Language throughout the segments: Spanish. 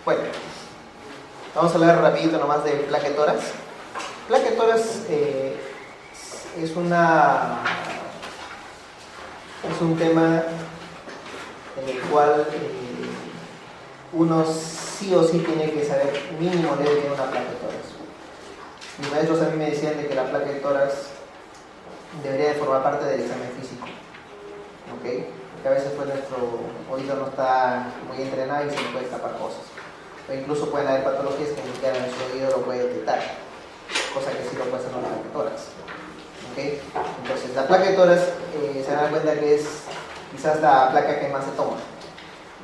Bueno, vamos a hablar rapidito nomás de placa de tórax. Placa de tórax es un tema en el cual uno sí o sí tiene que saber, mínimo debe tener una placa de tórax. Mis maestros a mí me decían de que la placa de tórax debería de formar parte del examen físico, ¿ok? Porque a veces pues nuestro oído no está muy entrenado y se le puede escapar cosas. O incluso pueden haber patologías que ni siquiera nuestro oído lo puede detectar, cosa que sí lo puede hacer una placa de tórax. ¿Okay? Entonces la placa de tórax se dan cuenta que es quizás la placa que más se toma.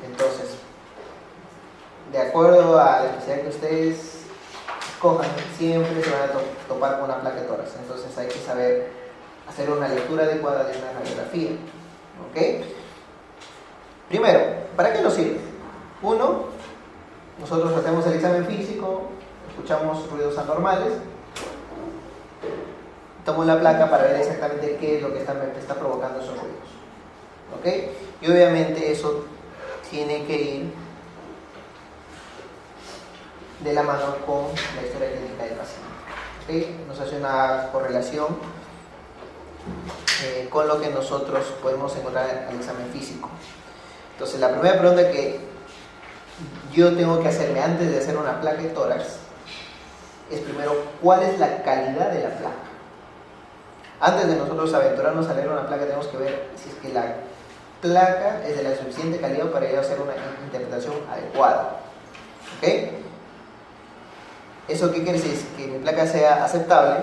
Entonces, de acuerdo a la especialidad que ustedes escojan, siempre se van a topar con una placa de tórax. Entonces hay que saber hacer una lectura adecuada de una radiografía. ¿Ok? Primero, ¿para qué nos sirve? Uno, nosotros hacemos el examen físico, escuchamos ruidos anormales, tomo la placa para ver exactamente qué es lo que está provocando esos ruidos. ¿Ok? Y obviamente eso tiene que ir de la mano con la historia clínica del paciente. ¿Ok? Nos hace una correlación con lo que nosotros podemos encontrar en el examen físico. Entonces la primera pregunta que yo tengo que hacerme antes de hacer una placa de tórax es primero, ¿cuál es la calidad de la placa? Antes de nosotros aventurarnos a leer una placa tenemos que ver si es que la placa es de la suficiente calidad para yo hacer una interpretación adecuada. ¿Ok? ¿Eso qué quiere decir? Que mi placa sea aceptable.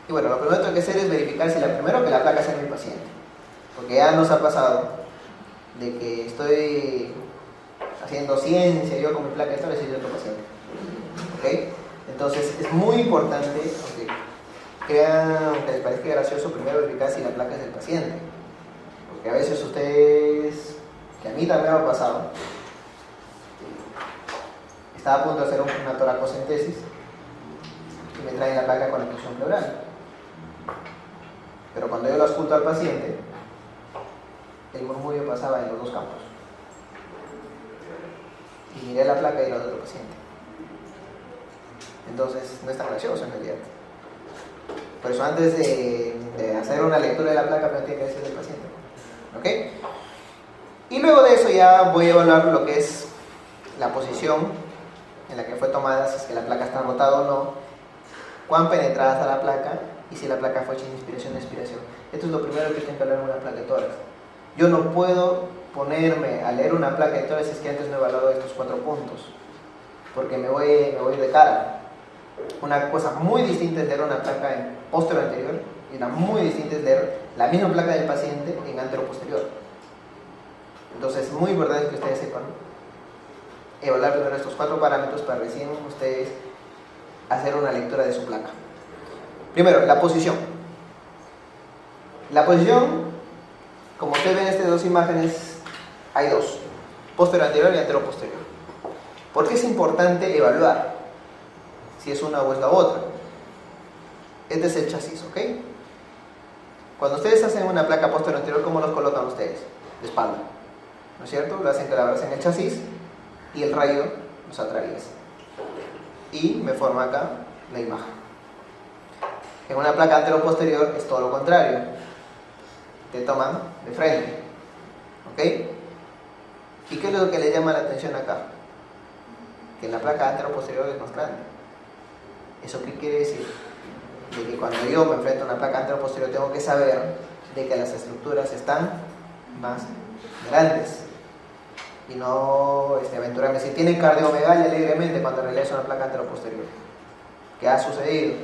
Y bueno, lo primero que tengo que hacer es verificar si primero que la placa sea de mi paciente. Porque ya nos ha pasado de que estoy haciendo ciencia yo con mi placa de tórax y de otro paciente. ¿Ok? Entonces es muy importante, aunque les parezca gracioso, primero verificar si la placa es del paciente. Porque a veces ustedes, que a mí también me ha pasado, estaba a punto de hacer una toracocentesis y me traen la placa con oclusión pleural. Pero cuando yo lo ausculto al paciente, el murmullo pasaba en los dos campos. Y miré la placa y era de otro paciente. Entonces no es tan gracioso en realidad. Por eso antes de hacer una lectura de la placa, me tiene que decir del paciente. ¿Ok? Y luego de eso ya voy a evaluar lo que es la posición en la que fue tomada, si es que la placa está rotada o no, cuán penetrada está la placa y si la placa fue hecha en inspiración o expiración. Esto es lo primero que tengo que hablar en una placa de tórax. Yo no puedo ponerme a leer una placa de tórax si es que antes no he evaluado estos 4 puntos, porque me voy de cara. Una cosa muy distinta es leer una placa en posterior anterior y una muy distinta es leer la misma placa del paciente en antero posterior. Entonces es muy importante que ustedes sepan evaluar primero estos 4 parámetros para recién ustedes hacer una lectura de su placa. Primero, la posición. La posición, como ustedes ven en estas dos imágenes, hay dos, posterior anterior y antero posterior. ¿Por qué es importante evaluar si es una o es la otra? Este es el chasis, ¿ok? Cuando ustedes hacen una placa posterior anterior, ¿cómo los colocan ustedes? De espalda, ¿no es cierto? Lo hacen que la abracen el chasis y el rayo los atraviesa. Y me forma acá la imagen. En una placa antero-posterior es todo lo contrario. Te toman de frente. ¿Ok? ¿Y qué es lo que le llama la atención acá? Que la placa antero-posterior es más grande. ¿Eso qué quiere decir? De que cuando yo me enfrento a una placa antero-posterior tengo que saber de que las estructuras están más grandes. Y no aventurarme. Si tiene cardiomegalia alegremente cuando realizo una placa antero-posterior. ¿Qué ha sucedido?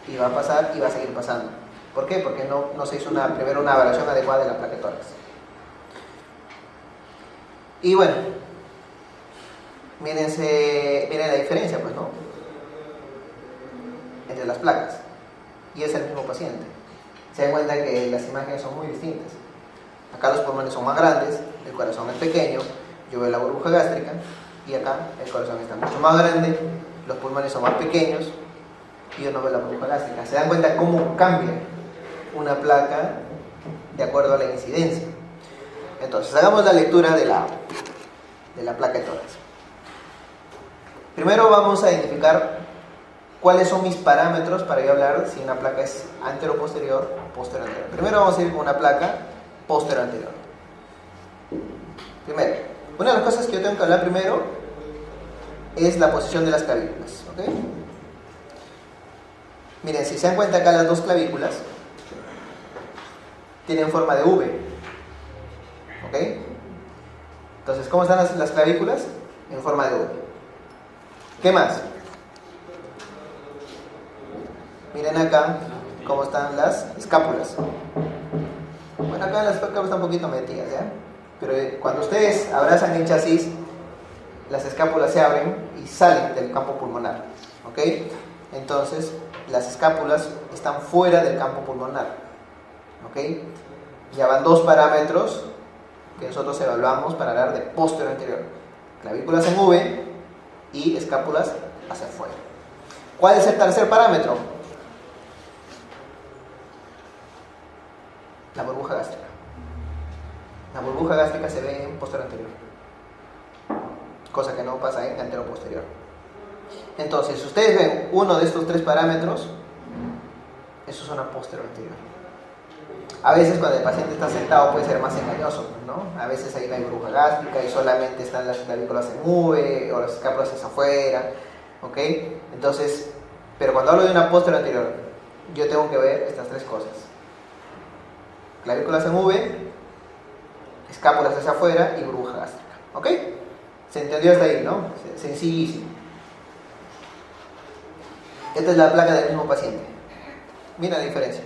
Y va a pasar y va a seguir pasando. ¿Por qué? Porque no se hizo primero una evaluación adecuada de la placa de tórax. Y bueno, miren la diferencia, pues, ¿no? Entre las placas. Y es el mismo paciente. Se dan cuenta que las imágenes son muy distintas. Acá los pulmones son más grandes, el corazón es pequeño, yo veo la burbuja gástrica, y acá el corazón está mucho más grande, los pulmones son más pequeños, y yo no veo la burbuja gástrica. Se dan cuenta cómo cambia una placa de acuerdo a la incidencia. Entonces, hagamos la lectura de la placa de tórax. Primero vamos a identificar cuáles son mis parámetros para yo hablar si una placa es antero-posterior o posterior-anterior. Primero vamos a ir con una placa posterior-anterior. Primero, una de las cosas que yo tengo que hablar primero es la posición de las clavículas. ¿Ok? Miren, si se dan cuenta acá las dos clavículas tienen forma de V. ¿Ok? Entonces, ¿cómo están las clavículas? En forma de V. ¿Qué más? Miren acá cómo están las escápulas. Bueno, acá las escápulas están un poquito metidas, ¿ya? Pero cuando ustedes abrazan el chasis, las escápulas se abren y salen del campo pulmonar. ¿Ok? Entonces, las escápulas están fuera del campo pulmonar. ¿Ok? Ya van dos parámetros que nosotros evaluamos para hablar de posterior anterior. Clavículas en V y escápulas hacia afuera. ¿Cuál es el tercer parámetro? La burbuja gástrica. La burbuja gástrica se ve en posterior anterior, cosa que no pasa en antero posterior. Entonces, si ustedes ven uno de estos tres parámetros, eso es una posterior anterior. A veces cuando el paciente está sentado puede ser más engañoso, ¿no? A veces ahí no hay burbuja gástrica y solamente están las clavículas en V o las escápulas hacia afuera, ¿ok? Entonces, pero cuando hablo de una posterior anterior, yo tengo que ver estas tres cosas: clavículas en V, escápulas hacia afuera y burbuja gástrica, ¿ok? ¿Se entendió hasta ahí, no? Sencillísimo. Esta es la placa del mismo paciente. Mira la diferencia.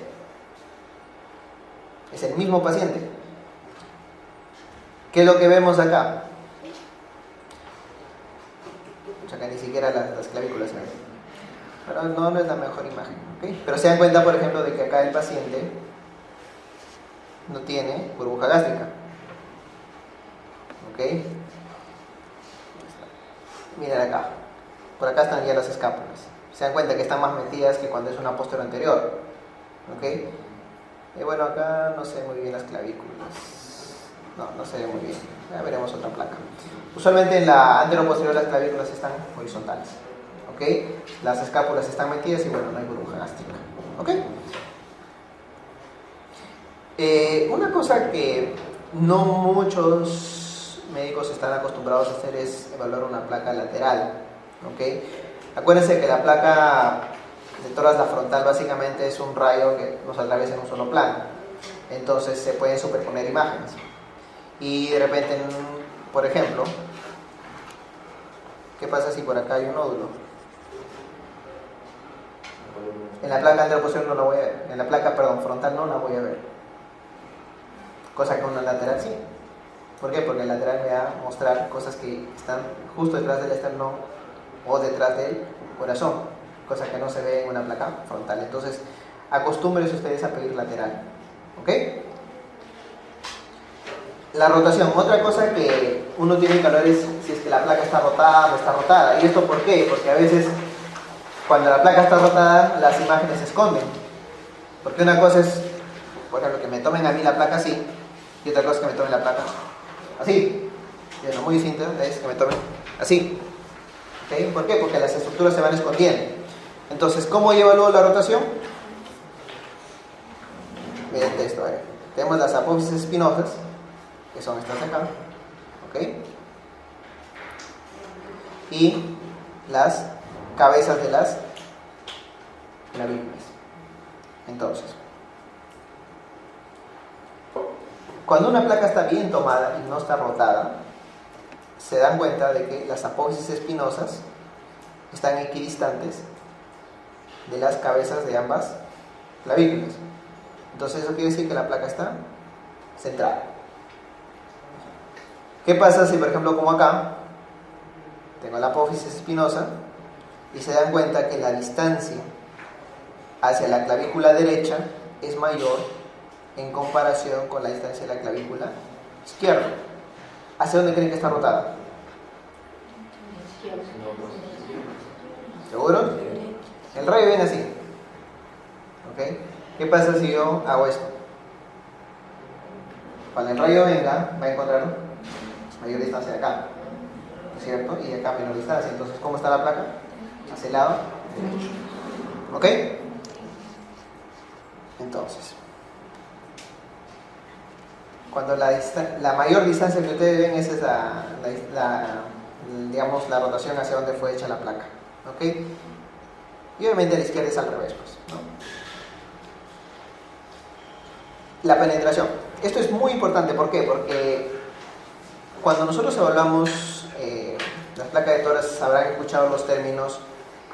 Es el mismo paciente. ¿Qué es lo que vemos acá? O sea, que ni siquiera las clavículas se ven. Pero no es la mejor imagen, ¿ok? Pero se dan cuenta, por ejemplo, de que acá el paciente no tiene burbuja gástrica. ¿Ok? Miren acá. Por acá están ya las escápulas. Se dan cuenta que están más metidas que cuando es una posterior anterior. ¿Ok? Y bueno, acá no se ve muy bien las clavículas. No se ve muy bien. Ya veremos otra placa. Usualmente en la antero-posterior las clavículas están horizontales. ¿Ok? Las escápulas están metidas y bueno, no hay burbuja gástrica. ¿Ok? Una cosa que no muchos médicos están acostumbrados a hacer es evaluar una placa lateral. ¿Ok? Acuérdense que la placa de toras la frontal básicamente es un rayo que nos atraviesa en un solo plano. Entonces se pueden superponer imágenes. Y de repente, por ejemplo, ¿qué pasa si por acá hay un nódulo? En la placa anteroposterior no la voy a ver. En la placa, frontal no la voy a ver. Cosa que en una lateral sí. ¿Por qué? Porque el lateral me va a mostrar cosas que están justo detrás del esternón o detrás del corazón, cosa que no se ve en una placa frontal. Entonces, acostúmbrense ustedes a pedir lateral. ¿Ok? La rotación. Otra cosa que uno tiene que hablar es si es que la placa está rotada o no está rotada. ¿Y esto por qué? Porque a veces, cuando la placa está rotada, las imágenes se esconden. Porque una cosa es, por ejemplo, que me tomen a mí la placa así, y otra cosa es que me tomen la placa así. Y lo muy distinto es que me tomen así. ¿Okay? ¿Por qué? Porque las estructuras se van escondiendo. Entonces, ¿cómo yo evalúo la rotación? Miren esto, tenemos las apófisis espinosas, que son estas de acá, ¿ok? Y las cabezas de las clavículas. Entonces, cuando una placa está bien tomada y no está rotada, se dan cuenta de que las apófisis espinosas están equidistantes de las cabezas de ambas clavículas. Entonces eso quiere decir que la placa está centrada. ¿Qué pasa si, por ejemplo, como acá, tengo la apófisis espinosa y se dan cuenta que la distancia hacia la clavícula derecha es mayor en comparación con la distancia de la clavícula izquierda? ¿Hacia dónde creen que está rotada? ¿Seguros? El rayo viene así. ¿Ok? ¿Qué pasa si yo hago esto? Cuando el rayo venga, va a encontrar mayor distancia de acá. cierto? Y acá menor distancia. Entonces, ¿cómo está la placa? Hacia el lado derecho. ¿Ok? Entonces, cuando la mayor distancia que ustedes ven, esa es digamos, la rotación hacia donde fue hecha la placa. ¿Ok? Y obviamente a la izquierda es al revés, pues, ¿no? La penetración. Esto es muy importante, ¿por qué? Porque cuando nosotros evaluamos las placas de toras, habrán escuchado los términos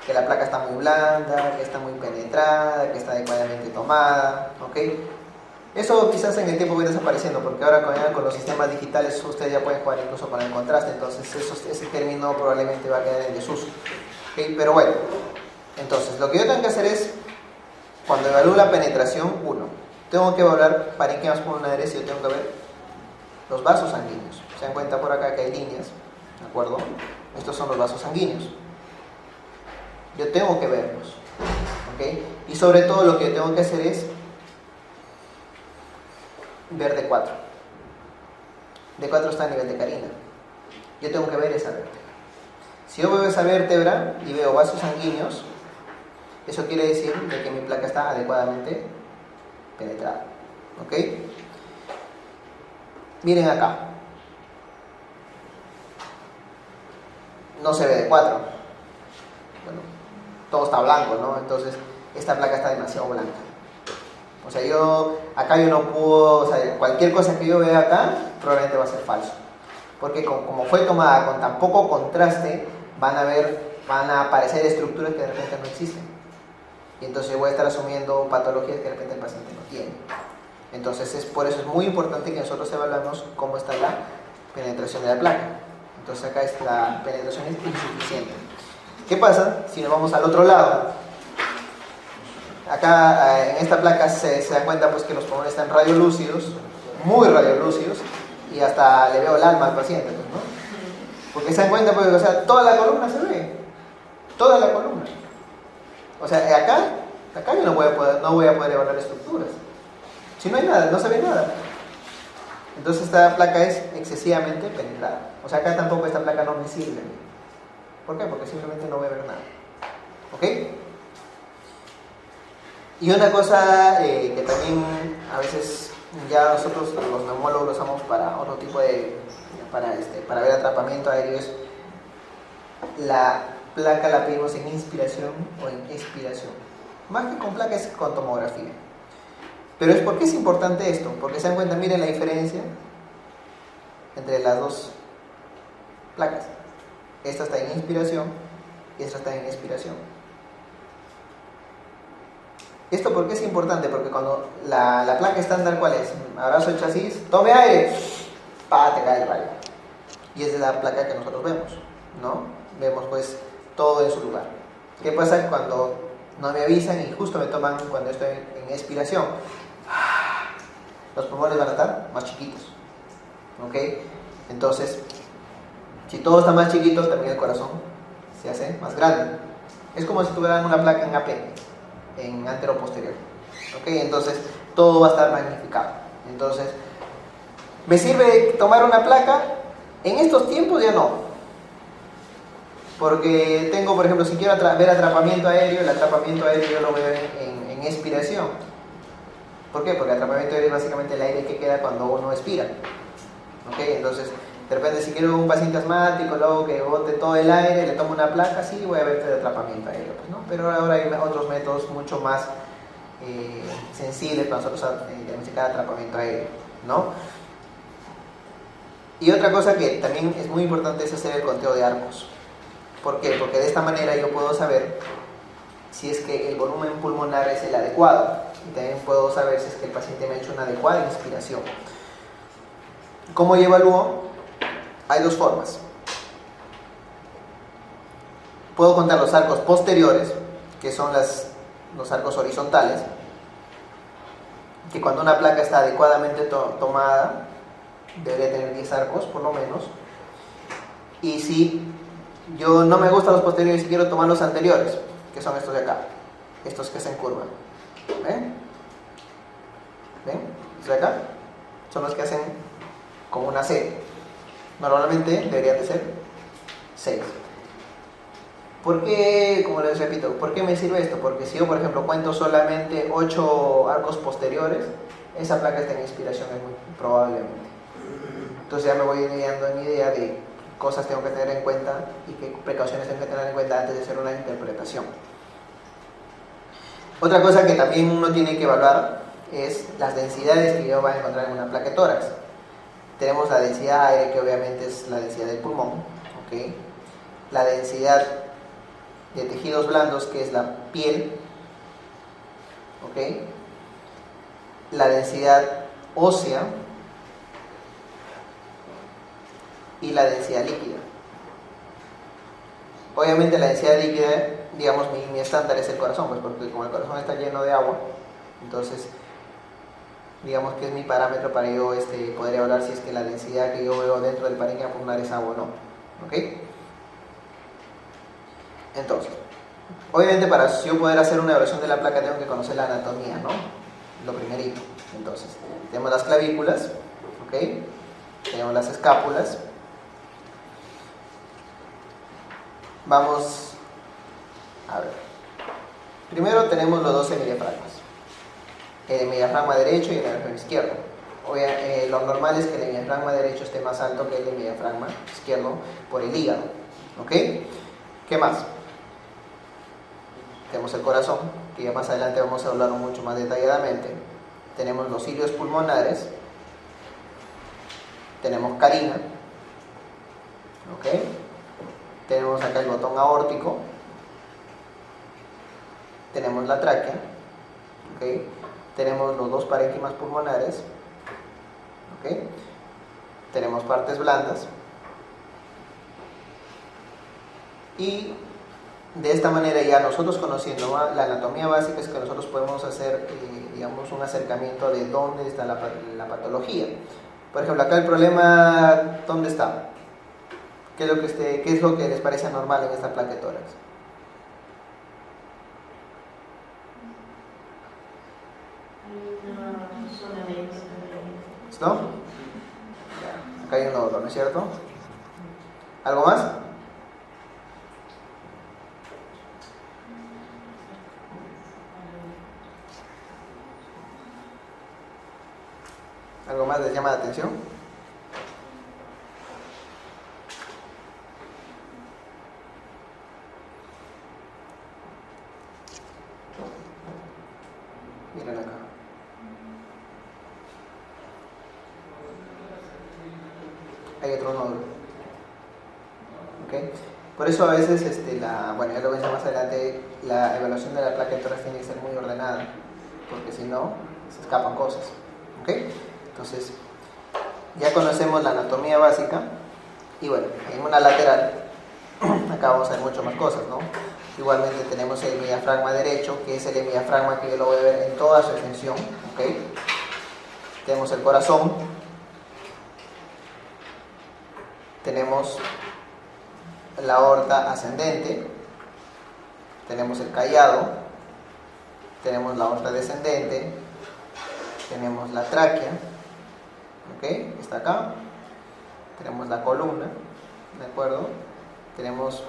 que la placa está muy blanda, que está muy penetrada, que está adecuadamente tomada, ¿ok? Eso quizás en el tiempo va a ir desapareciendo, porque ahora con los sistemas digitales ustedes ya pueden jugar incluso con el contraste, entonces ese término probablemente va a quedar en desuso, ¿ok? Pero bueno, entonces lo que yo tengo que hacer es, cuando evalúo la penetración, tengo que evaluar parénquimas pulmonares y yo tengo que ver los vasos sanguíneos. Se dan cuenta por acá que hay líneas, ¿de acuerdo? Estos son los vasos sanguíneos. Yo tengo que verlos, ¿ok? Y sobre todo lo que yo tengo que hacer es ver D4. D4 está a nivel de carina. Yo tengo que ver esa vértebra. Si yo veo esa vértebra y veo vasos sanguíneos, eso quiere decir de que mi placa está adecuadamente penetrada, ¿ok? Miren acá. No se ve D4. Bueno, todo está blanco, ¿no? Entonces, esta placa está demasiado blanca. O sea, acá yo no puedo, o sea, cualquier cosa que yo vea acá, probablemente va a ser falso. Porque como fue tomada con tan poco contraste, van a aparecer estructuras que de repente no existen. Y entonces yo voy a estar asumiendo patologías que de repente el paciente no tiene. Entonces, por eso es muy importante que nosotros evaluemos cómo está la penetración de la placa. Entonces acá la penetración es insuficiente. ¿Qué pasa si nos vamos al otro lado? Acá en esta placa se dan cuenta pues que los pulmones están radiolúcidos, muy radiolúcidos, y hasta le veo el alma al paciente, pues, ¿no? Porque se dan cuenta, pues, o sea, toda la columna se ve, toda la columna. O sea, acá yo no voy a poder evaluar estructuras. Si no hay nada, no se ve nada. Entonces esta placa es excesivamente penetrada. O sea, acá tampoco esta placa no me sirve. ¿Por qué? Porque simplemente no voy a ver nada. ¿Ok? Y una cosa que también a veces ya nosotros los neumólogos lo usamos para otro tipo para ver atrapamiento aéreo, es la placa la pedimos en inspiración o en expiración. Más que con placa es con tomografía. Pero ¿por qué es importante esto? Porque se dan cuenta, miren la diferencia entre las dos placas. Esta está en inspiración y esta está en expiración. ¿Esto por qué es importante? Porque cuando la placa estándar, ¿cuál es? Abrazo el chasis, tome aire, te cae el rayo. Y esa es la placa que nosotros vemos, ¿no? Vemos pues todo en su lugar. ¿Qué pasa cuando no me avisan y justo me toman cuando estoy en expiración? Los pulmones van a estar más chiquitos, ¿ok? Entonces, si todo está más chiquito, también el corazón se hace más grande. Es como si tuvieran una placa en AP, en antero-posterior, ¿ok? Entonces, todo va a estar magnificado. Entonces, ¿me sirve tomar una placa? En estos tiempos ya no. Porque tengo, por ejemplo, si quiero ver atrapamiento aéreo, el atrapamiento aéreo yo lo veo en expiración. ¿Por qué? Porque el atrapamiento aéreo es básicamente el aire que queda cuando uno expira. ¿Ok? Entonces, de repente si quiero un paciente asmático, luego que bote todo el aire, le tomo una placa, sí, voy a ver el atrapamiento aéreo, pues, ¿no? Pero ahora hay otros métodos mucho más sensibles para nosotros diagnosticar atrapamiento aéreo, ¿no? Y otra cosa que también es muy importante es hacer el conteo de arcos. ¿Por qué? Porque de esta manera yo puedo saber si es que el volumen pulmonar es el adecuado. Y también puedo saber si es que el paciente me ha hecho una adecuada inspiración. ¿Cómo yo evalúo? Hay dos formas. Puedo contar los arcos posteriores, que son los arcos horizontales, que cuando una placa está adecuadamente tomada, debería tener 10 arcos por lo menos. Y si yo no me gustan los posteriores y quiero tomar los anteriores, que son estos de acá, estos que hacen curva. ¿Ven? ¿Ven? Estos de acá son los que hacen como una C. Normalmente deberían de ser 6. ¿Por qué, como les repito, por qué me sirve esto? Porque si yo, por ejemplo, cuento solamente 8 arcos posteriores, esa placa está en inspiración muy probablemente. Entonces ya me voy guiando en mi idea de cosas tengo que tener en cuenta y qué precauciones tengo que tener en cuenta antes de hacer una interpretación. Otra cosa que también uno tiene que evaluar es las densidades que yo voy a encontrar en una placa de tórax. Tenemos la densidad de aire, que obviamente es la densidad del pulmón, ¿okay? La densidad de tejidos blandos, que es la piel, ¿okay? La densidad ósea y la densidad líquida. Obviamente la densidad líquida, digamos, mi estándar es el corazón, pues porque como el corazón está lleno de agua, entonces digamos que es mi parámetro para yo poder evaluar si es que la densidad que yo veo dentro del parénquima pulmonar es agua o no. ¿Ok? Entonces, obviamente para yo poder hacer una evaluación de la placa tengo que conocer la anatomía, ¿no? Lo primerito. Entonces, tenemos las clavículas, ¿ok? Tenemos las escápulas. Vamos a ver. Primero tenemos los dos hemidiafragmas. El hemidiafragma derecho y el hemidiafragma izquierdo. Lo normal es que el hemidiafragma derecho esté más alto que el hemidiafragma izquierdo por el hígado. ¿Ok? ¿Qué más? Tenemos el corazón, que ya más adelante vamos a hablarlo mucho más detalladamente. Tenemos los cilios pulmonares. Tenemos carina. ¿Ok? Tenemos acá el botón aórtico. Tenemos la tráquea. ¿Ok? Tenemos los dos parénquimas pulmonares. ¿Ok? Tenemos partes blandas. Y de esta manera ya nosotros conociendo la anatomía básica es que nosotros podemos hacer digamos un acercamiento de dónde está la patología. Por ejemplo, acá el problema, ¿dónde está? ¿Qué es lo que les parece anormal en esta placa de tórax? ¿Listo? Acá hay un nódulo, ¿no es cierto? ¿Algo más? ¿Algo más les llama la atención? Miren acá. Hay otro nódulo. ¿Ok? Por eso a veces, bueno, ya lo voy a decir más adelante, la evaluación de la placa de tórax tiene que ser muy ordenada, porque si no, se escapan cosas. ¿Ok? Entonces, ya conocemos la anatomía básica y bueno, en una lateral, acá vamos a ver mucho más cosas, ¿no? Igualmente tenemos el hemidiafragma derecho, que es el hemidiafragma que yo lo voy a ver en toda su extensión, ¿ok? Tenemos el corazón, tenemos la aorta ascendente, tenemos el callado, tenemos la aorta descendente, tenemos la tráquea, ¿ok? Está acá. Tenemos la columna, ¿de acuerdo? Tenemos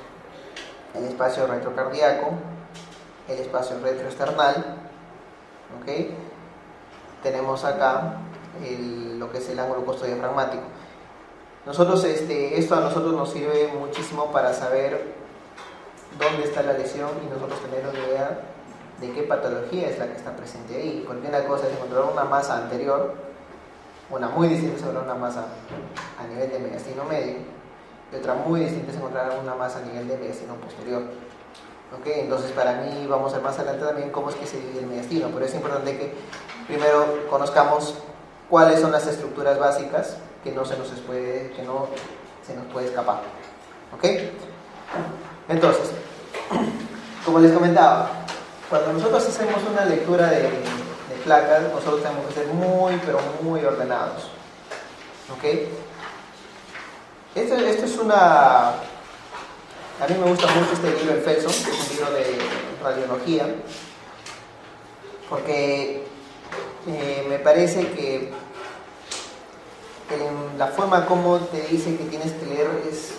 el espacio retrocardíaco, el espacio retroesternal, ¿ok? Tenemos acá lo que es el ángulo costodiafragmático. Nosotros, esto a nosotros nos sirve muchísimo para saber dónde está la lesión y nosotros tener una idea de qué patología es la que está presente ahí. Porque una cosa es encontrar una masa anterior, una muy distinta es encontrar una masa a nivel de mediastino medio, y otra muy distinta es encontrar una masa a nivel de mediastino posterior. ¿Ok? Entonces, para mí, vamos a ver más adelante también cómo es que se divide el mediastino, pero es importante que primero conozcamos cuáles son las estructuras básicas que no se nos puede escapar. ¿Ok? Entonces, como les comentaba, cuando nosotros hacemos una lectura de placas, nosotros tenemos que ser muy, pero muy ordenados. ¿Ok? Esto es una... A mí me gusta mucho este libro de Felson, que es un libro de radiología, porque me parece que la forma como te dice que tienes que leer es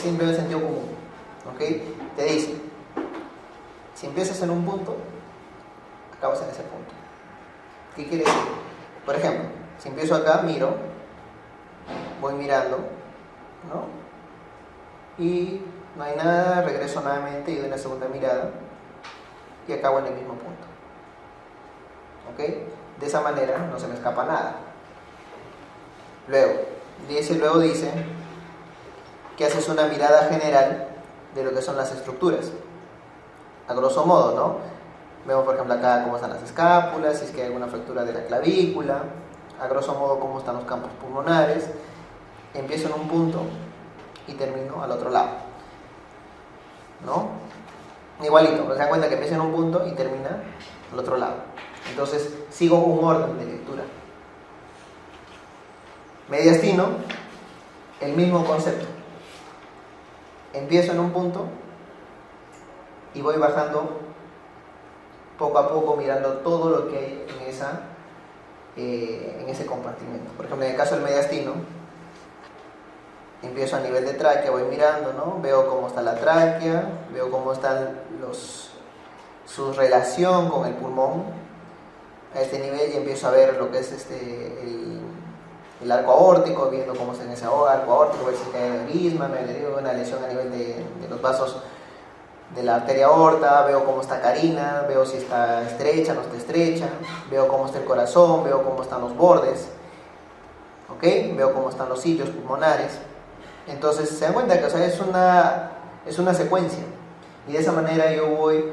siempre en sentido común. ¿Ok? Te dice, si empiezas en un punto, acabas en ese punto. ¿Qué quiere decir? Por ejemplo, si empiezo acá, miro, voy mirando, ¿no? Y no hay nada, regreso nuevamente y doy una segunda mirada y acabo en el mismo punto. ¿Ok? De esa manera no se me escapa nada. Luego dice que haces una mirada general de lo que son las estructuras. A grosso modo, ¿no? Vemos, por ejemplo, acá cómo están las escápulas, si es que hay alguna fractura de la clavícula, a grosso modo cómo están los campos pulmonares. Empiezo en un punto y termino al otro lado, ¿no? Igualito, se dan cuenta que empiezo en un punto y termina al otro lado. Entonces, sigo un orden de lectura. Mediastino, el mismo concepto. Empiezo en un punto y voy bajando poco a poco, mirando todo lo que hay en ese compartimento. Por ejemplo, en el caso del mediastino, empiezo a nivel de tráquea, voy mirando, ¿no? Veo cómo está la tráquea, veo cómo está su relación con el pulmón a este nivel, y empiezo a ver lo que es el arco aórtico, viendo cómo está en ese arco aórtico, ver si hay aneurisma, me dio una lesión a nivel de los vasos de la arteria aorta, veo cómo está carina, veo si está estrecha, no está estrecha, veo cómo está el corazón, veo cómo están los bordes, ¿ok? Veo cómo están los sitios pulmonares. Entonces se dan cuenta que es una secuencia, y de esa manera yo voy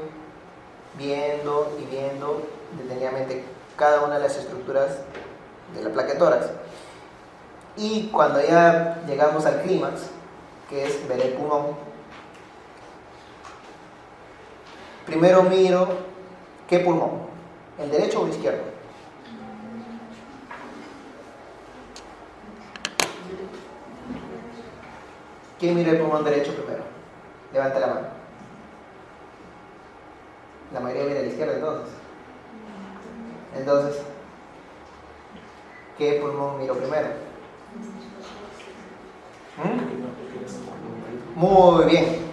viendo y viendo detenidamente cada una de las estructuras de la placa de tórax. Y cuando ya llegamos al clímax, que es ver el pulmón, primero miro qué pulmón, el derecho o el izquierdo. ¿Quién mira el pulmón derecho primero? Levanta la mano. La mayoría mira el izquierdo entonces. ¿Qué pulmón miro primero? Muy bien.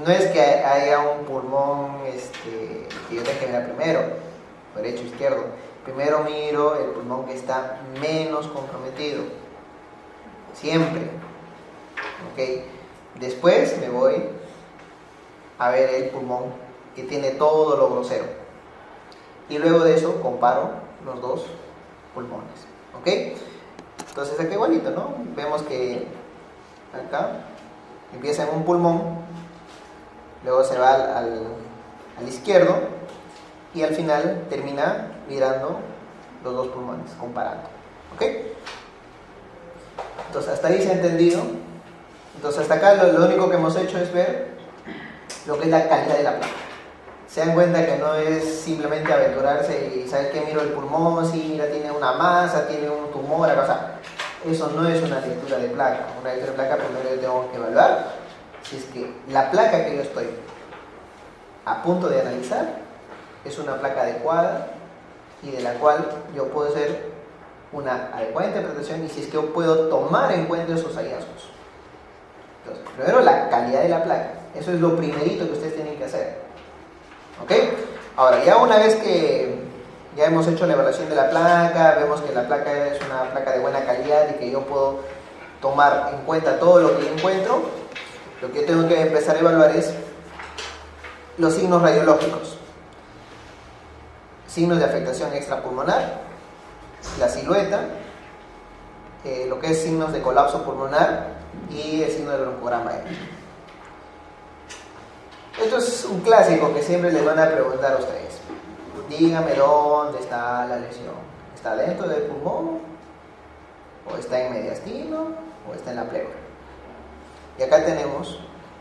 No es que haya un pulmón que yo tenga que mirar primero, derecho o izquierdo. Primero miro el pulmón que está menos comprometido. Siempre. ¿Ok? Después me voy a ver el pulmón que tiene todo lo grosero. Y luego de eso comparo los dos pulmones. ¿Ok? Entonces acá igualito, ¿no? Vemos que acá empieza en un pulmón, luego se va al izquierdo y al final termina mirando los dos pulmones, comparando. ¿Ok? Entonces hasta ahí se ha entendido. Entonces hasta acá lo único que hemos hecho es ver lo que es la calidad de la placa. Se dan cuenta que no es simplemente aventurarse y saber que miro el pulmón, si mira, tiene una masa, tiene un tumor, o sea, eso no es una lectura de placa. Una lectura de placa primero yo tengo que evaluar si es que la placa que yo estoy a punto de analizar es una placa adecuada y de la cual yo puedo hacer una adecuada interpretación, y si es que yo puedo tomar en cuenta esos hallazgos. Entonces, primero la calidad de la placa, eso es lo primerito que ustedes tienen que hacer. ¿Ok? Ahora, ya una vez que ya hemos hecho la evaluación de la placa, vemos que la placa es una placa de buena calidad y que yo puedo tomar en cuenta todo lo que yo encuentro, lo que yo tengo que empezar a evaluar es los signos radiológicos, signos de afectación extrapulmonar, la silueta, lo que es signos de colapso pulmonar y el signo del broncograma. Esto es un clásico que siempre les van a preguntar a ustedes. Dígame dónde está la lesión. ¿Está dentro del pulmón? ¿O está en mediastino? ¿O está en la pleura? Y acá tenemos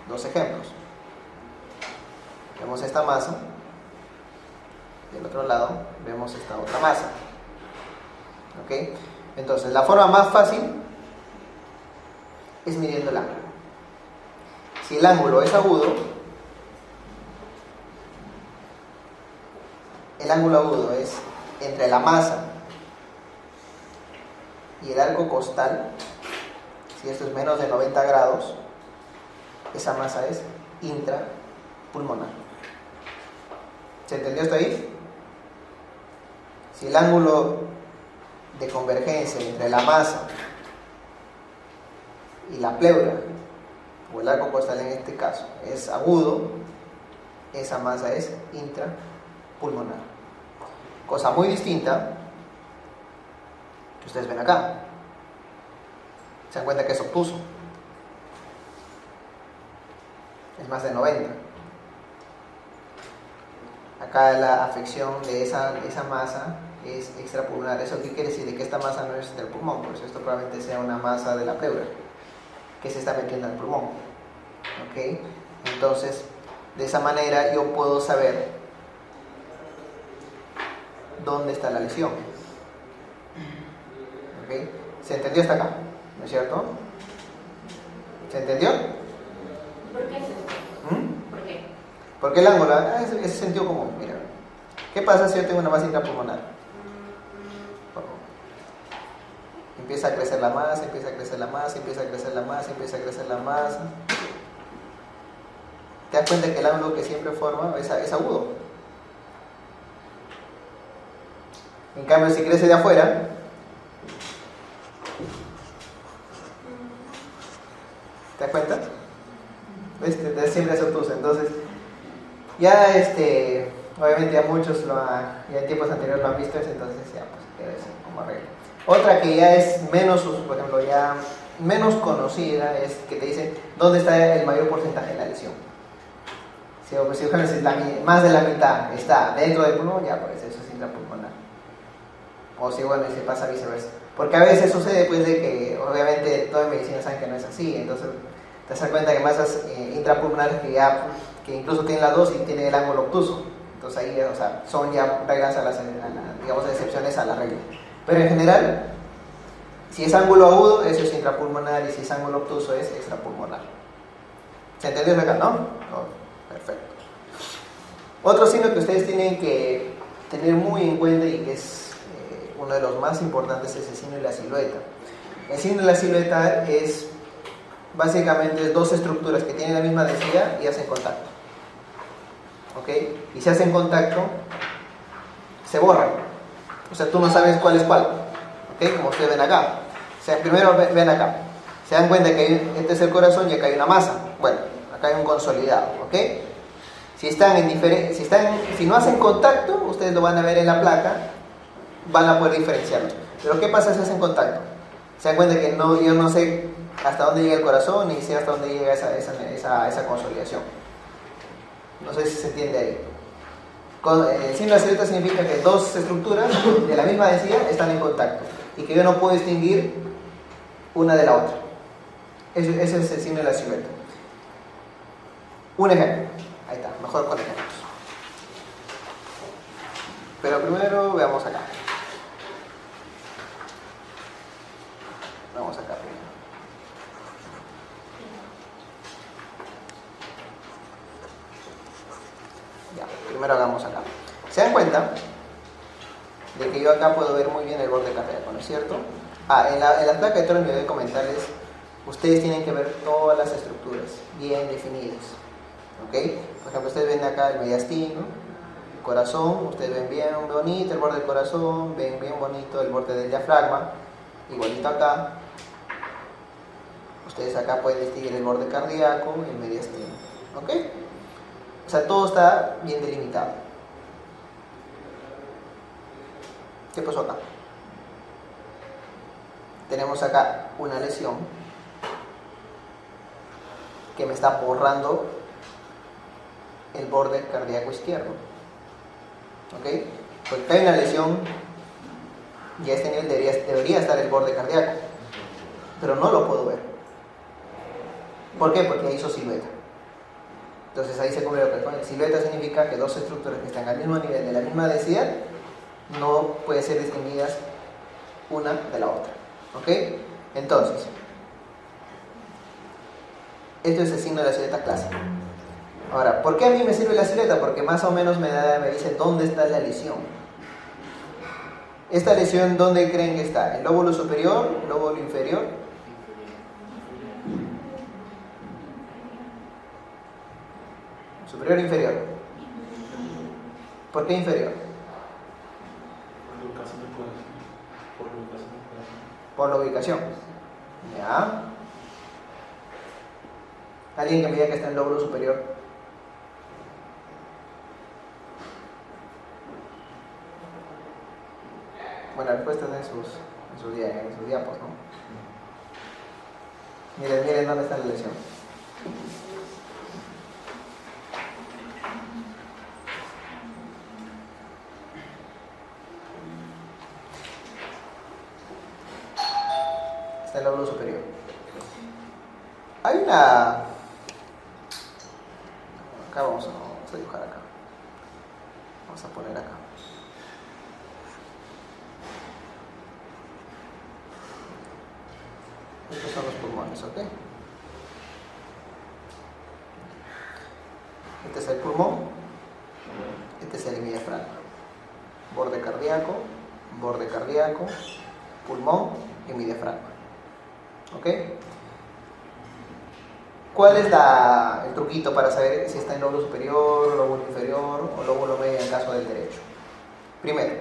dos ejemplos. Vemos esta masa. Y del otro lado vemos esta otra masa. ¿Ok? Entonces, la forma más fácil es midiendo el ángulo. Si el ángulo es agudo, el ángulo agudo es entre la masa y el arco costal, si esto es menos de 90 grados, esa masa es intrapulmonar. ¿Se entendió hasta ahí? Si el ángulo de convergencia entre la masa y la pleura, o el arco costal en este caso, es agudo, esa masa es intrapulmonar. Cosa muy distinta que ustedes ven acá. Se dan cuenta que es obtuso. Es más de 90. Acá la afección de esa masa es extrapulmonar. ¿Eso qué quiere decir? De que esta masa no es del pulmón, por eso esto probablemente sea una masa de la pleura que se está metiendo al pulmón. ¿Ok? Entonces, de esa manera yo puedo saber dónde está la lesión. ¿Ok? ¿Se entendió hasta acá? ¿No es cierto? ¿Se entendió? ¿Por qué es esto? ¿Por qué? Porque el ángulo, ese sentido común, mira. ¿Qué pasa si yo tengo una masa intrapulmonar? Empieza a crecer la masa, empieza a crecer la masa, empieza a crecer la masa, empieza a crecer la masa. Te das cuenta que el ángulo que siempre forma es agudo. En cambio, si crece de afuera, ¿te das cuenta? ¿Ves? Siempre es obtuso. Entonces, ya obviamente ya muchos ya en tiempos anteriores lo han visto, entonces ya pues es como arreglo. Otra que ya es menos, por ejemplo, ya menos conocida es que te dice dónde está el mayor porcentaje de la lesión. Si más de la mitad está dentro del pulmón, ya pues eso es intrapulmonar. O si bueno, se pasa viceversa. Porque a veces sucede pues de que obviamente toda medicina saben que no es así, entonces te das cuenta que masas intrapulmonares que incluso tienen la dosis y tienen el ángulo obtuso. Entonces ahí, o sea, son ya reglas digamos, excepciones a la regla. Pero en general, si es ángulo agudo, eso es intrapulmonar, y si es ángulo obtuso, es extrapulmonar. ¿Se entendió acá, no? Perfecto. Otro signo que ustedes tienen que tener muy en cuenta y que es uno de los más importantes es el signo de la silueta. El signo de la silueta es básicamente dos estructuras que tienen la misma densidad y hacen contacto. ¿Ok? Y si hacen contacto, se borran. O sea, tú no sabes cuál es cuál. ¿Ok? Como ustedes ven acá. O sea, primero ven acá. Se dan cuenta que este es el corazón y acá hay una masa. Bueno, acá hay un consolidado. ¿Ok? Si no hacen contacto, ustedes lo van a ver en la placa, van a poder diferenciarlo. Pero ¿qué pasa si hacen contacto? Se dan cuenta que yo no sé hasta dónde llega el corazón ni sé hasta dónde llega esa consolidación. No sé si se entiende ahí. El signo de la silueta significa que dos estructuras de la misma densidad están en contacto y que yo no puedo distinguir una de la otra. Ese es el signo de la silueta. Un ejemplo. Ahí está, mejor con ejemplos. Pero primero veamos acá. Vamos acá primero. Ya, primero hagamos acá. ¿Se dan cuenta de que yo acá puedo ver muy bien el borde cardíaco, ¿no es cierto? En la placa de Torres me voy a comentarles, ustedes tienen que ver todas las estructuras bien definidas. ¿Ok? Por ejemplo, ustedes ven acá el mediastino, el corazón, ustedes ven bien bonito el borde del corazón, ven bien bonito el borde del diafragma, igualito acá. Ustedes acá pueden distinguir el borde cardíaco y el mediastino. ¿Ok? O sea, todo está bien delimitado. ¿Qué pasó acá? Tenemos acá una lesión que me está borrando el borde cardíaco izquierdo. ¿Ok? Porque hay una lesión y a este nivel debería estar el borde cardíaco, pero no lo puedo ver. ¿Por qué? Porque ahí hizo silueta. Entonces ahí se cumple lo que pone. Silueta significa que dos estructuras que están al mismo nivel de la misma densidad no pueden ser distinguidas una de la otra. ¿Ok? Entonces, esto es el signo de la silueta clásica. Ahora, ¿por qué a mí me sirve la silueta? Porque más o menos me dice dónde está la lesión. ¿Esta lesión dónde creen que está? ¿El lóbulo superior? ¿El lóbulo inferior? ¿Superior o inferior? ¿Por qué inferior? Por la ubicación. ¿Ya? ¿Alguien que me diga que está en el lóbulo superior? Bueno, la respuesta está en sus diapos, ¿no? Miren dónde está la lesión. Está en el lóbulo superior. Hay una... Acá vamos a dibujar acá. Vamos a poner acá. Estos son los pulmones, ¿ok? Este es el pulmón. Este es el hemidiafragma. Borde cardíaco, pulmón, hemidiafragma. ¿Ok? ¿Cuál es el truquito para saber si está en lóbulo superior, lóbulo inferior o lóbulo medio en el caso del derecho? Primero,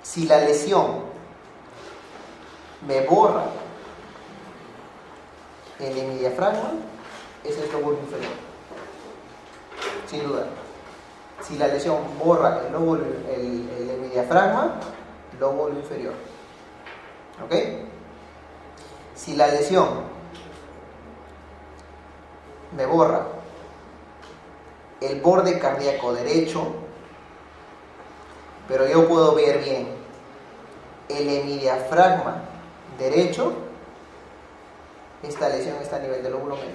si la lesión me borra el hemidiafragma, ese es el lóbulo inferior, sin duda. Si la lesión borra el hemidiafragma, lóbulo inferior. ¿Ok? Si la lesión me borra el borde cardíaco derecho, pero yo puedo ver bien el hemidiafragma derecho, esta lesión está a nivel del lóbulo medio.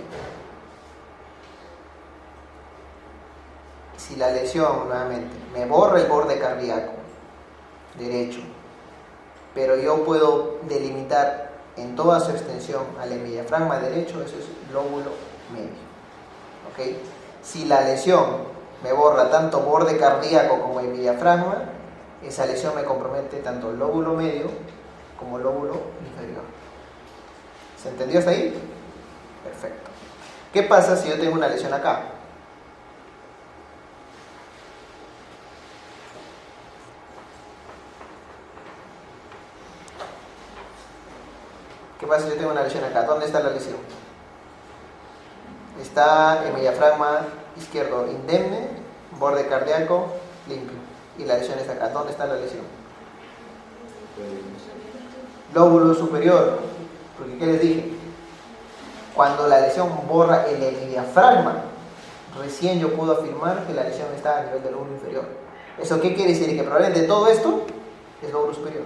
Si la lesión, nuevamente, me borra el borde cardíaco derecho, pero yo puedo delimitar en toda su extensión al hemidiafragma derecho, eso es lóbulo medio. ¿Ok? Si la lesión me borra tanto borde cardíaco como hemidiafragma, esa lesión me compromete tanto el lóbulo medio como el lóbulo inferior. ¿Se entendió hasta ahí? Perfecto. ¿Qué pasa si yo tengo una lesión acá? ¿Qué pasa si yo tengo una lesión acá? ¿Dónde está la lesión? Está el hemidiafragma izquierdo indemne, borde cardíaco limpio. Y la lesión está acá. ¿Dónde está la lesión? Lóbulo superior. Porque ¿qué les dije? Cuando la lesión borra el hemidiafragma, recién yo puedo afirmar que la lesión está a nivel del lóbulo inferior. ¿Eso qué quiere decir? Que probablemente todo esto es lóbulo superior.